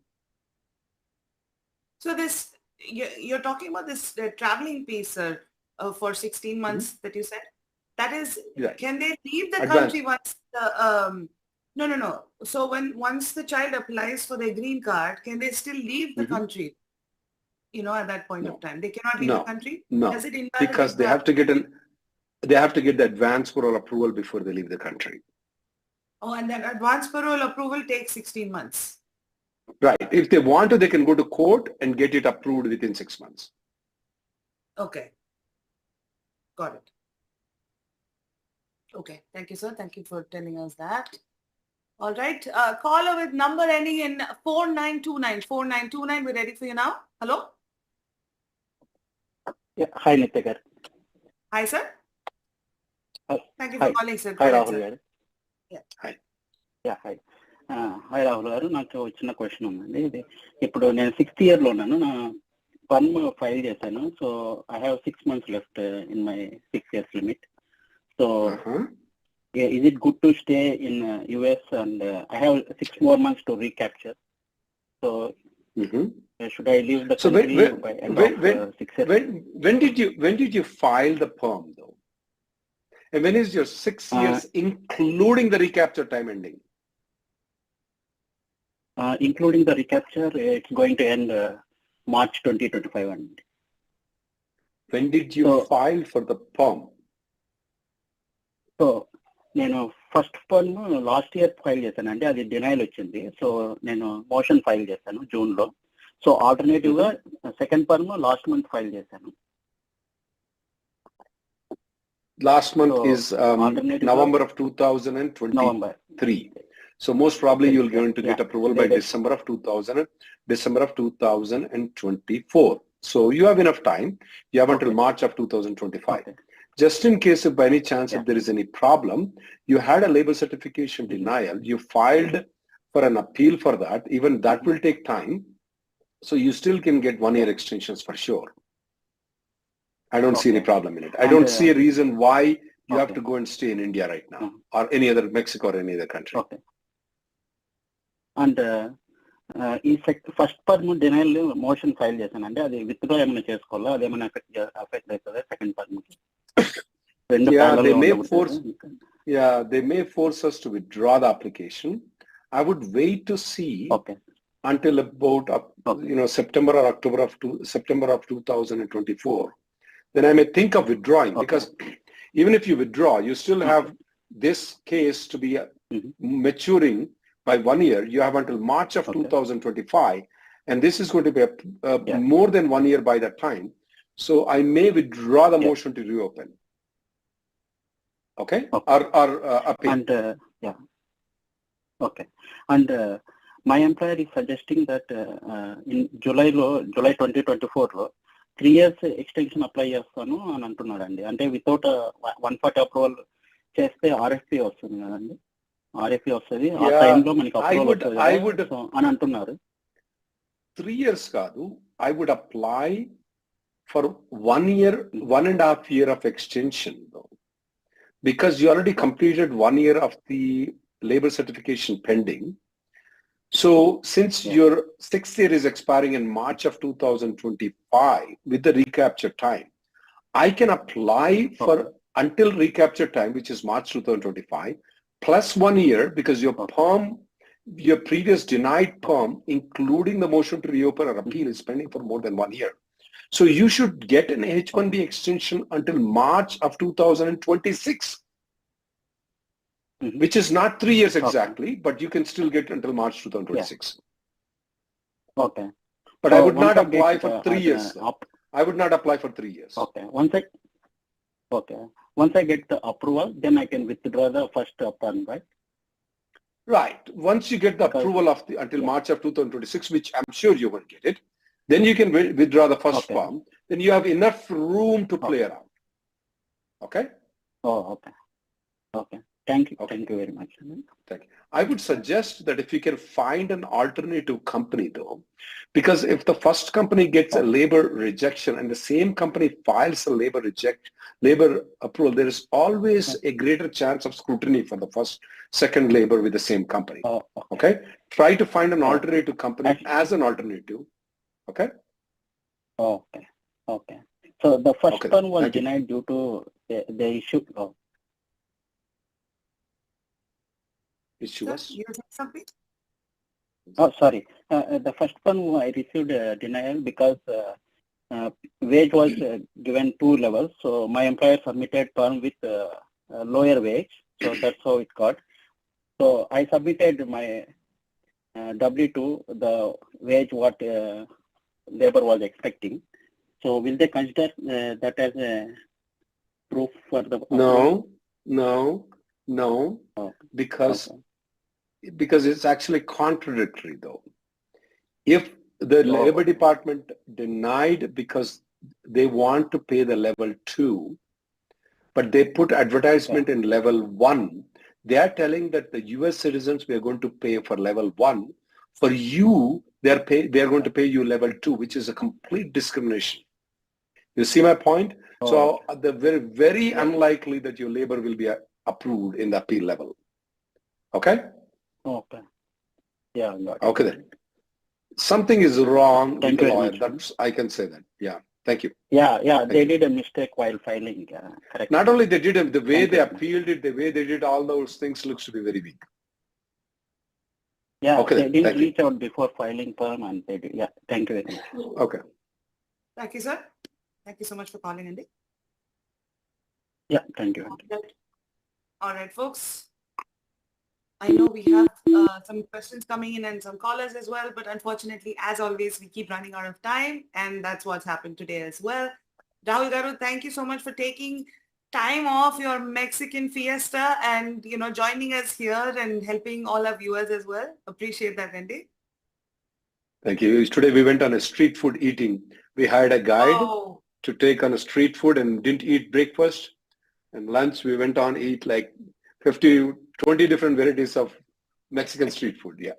So this, you're talking about this traveling piece for 16 months that you said? That is, right. Can they leave the country once the, no. So once the child applies for their green card, can they still leave the country? You know, at that point of time, they cannot leave the country? No, does it because they have to get the advance parole approval before they leave the country. Oh, and that advance parole approval takes 16 months. Right. If they want to, they can go to court and get it approved within 6 months. Okay. Got it. Okay. Thank you, sir. Thank you for telling us that. All right. Caller with number ending in 4929. 4929. We're ready for you now. Hello? Yeah. Hi, Nityagar. Hi, sir. Thank you for calling, sir. Hi, Rahul garu. Yeah. Hi. Yeah, hi. Hi, Rahul garu. నాకు చిన్న question ఉందండి. ఇది ఇప్పుడు నేను 6th year లో ఉన్నాను. నా పర్మ్ file చేశాను. So I have 6 months left in my 6 years limit. So is it good to stay in US and I have 6 more months to recapture. So should I leave the country by end of 6 years? When did you file the perm though? And when is your 6 years including the recapture time ending? Including the recapture, it's going to end March 2025. When did you file for the perm? So నేను first పర్మ్ last year file చేశానండి, అది denial వచ్చింది. So నేను motion file చేశాను జూన్లో. So alternative గా second పర్మ్ last month file చేశాను. Last month is November of 2023. So most probably you're going to get approval by December of 2024. So you have enough time. You have until March of 2025. Just in case if by any chance if there is any problem, you had a labor certification denial, you filed for an appeal for that, even that will take time. So you still can get 1 year extensions for sure. I don't see any problem in it. I don't see a reason why you have to go and stay in India right now, or any other Mexico or any other country. Okay. And ఈ first పర్మ్ denial motion file చేశానండి, అది withdraw ఏమైనా చేసుకోవాలా, అది ఏమైనా affect అవుతుందా second పర్మ్? They may force us to withdraw the application. I would wait to see until about September or October of September of 2024. Then I may think of withdrawing, because even if you withdraw, you still have this case to be maturing by 1 year. You have until March of 2025, and this is going to be more than 1 year by that time. So I may withdraw the motion to reopen. Okay? Or appeal. And and my employer is suggesting that in July 2024 3 years extension apply చేస్తాను అని అంటున్నాడండి. అంటే without 140 approval చేస్తే RFP వస్తుంది కదండి, RFP వస్తుంది ఆ టైంలో మనకి అప్రూవల్ అని అంటున్నారు. 3 years కాదు, I would apply for 1 year, 1.5 year of extension though, because you already completed 1 year of the labor certification pending. So since your 6th year is expiring in March of 2025 with the recapture time, I can apply for until recapture time, which is March 2025, plus 1 year, because your perm, your previous denied perm, including the motion to reopen or appeal, is pending for more than 1 year. So you should get an H-1B extension until March of 2026. Which is not 3 years exactly, but you can still get until March 2026. Okay. But I would not apply for 3 years. I would not apply for 3 years. Okay. Once I get the approval, then I can withdraw the first perm, right? Right. Once you get the approval of until March of 2026, which I'm sure you will get it, then you can withdraw the first perm. Then you have enough room to play around. Okay? Oh, okay. Okay. Thank you. Thank you very much. Thank you. I would suggest that if you can find an alternative company though, because if the first company gets a labor rejection and the same company files a labor approval, there is always a greater chance of scrutiny for the second labor with the same company. Okay? Try to find an alternative company as an alternative. Okay? Okay. Okay. So the first one was denied due to the issue of something? Oh, sorry. The first one I received a denial because wage was given 2 levels. So my employer submitted perm with lower wage. So that's how it got. So I submitted my W2, the wage what labor was expecting. So will they consider that as a proof for the? No. Because it's actually contradictory though. If the labor department denied because they want to pay the level 2, but they put advertisement in level 1, they are telling that the US citizens, we are going to pay for level 1. For you, they are going to pay you level 2, which is a complete discrimination. You see my point? So they're very, very unlikely that your labor will be approved in the appeal level. Okay? Okay. Yeah. Okay then. Something is wrong with the lawyer. That's, I can say that. Yeah. Thank you. Yeah. They did a mistake while filing. Correct. Not only they did it, the way they appealed it, the way they did all those things looks to be very weak. Yeah. Okay, they didn't reach out before filing perm, and they did. Yeah. Thank you very much. Okay. Thank you, sir. Thank you so much for calling, Andy. Yeah. Thank you. All right, folks. I know we have some questions coming in and some callers as well, but unfortunately, as always, we keep running out of time, and that's what's happened today as well. Rahul Garu, thank you so much for taking time off your Mexican fiesta and, joining us here and helping all our viewers as well. Appreciate that, Andy. Thank you. Today we went on a street food eating. We hired a guide to take on a street food and didn't eat breakfast. And lunch, we went on eat like 20 different varieties of Mexican street food. Yeah.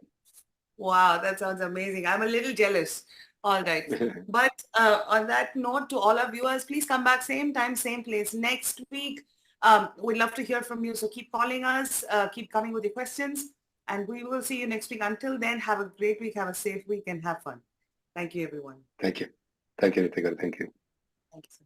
Wow, that sounds amazing. I'm a little jealous. All right. But on that note, to all our viewers, please come back same time, same place next week. We'd love to hear from you. So keep calling us, keep coming with your questions, and we will see you next week. Until then, have a great week, have a safe week, and have fun. Thank you, everyone. Thank you. Thank you, Ritika. Thank you. Thank you, sir.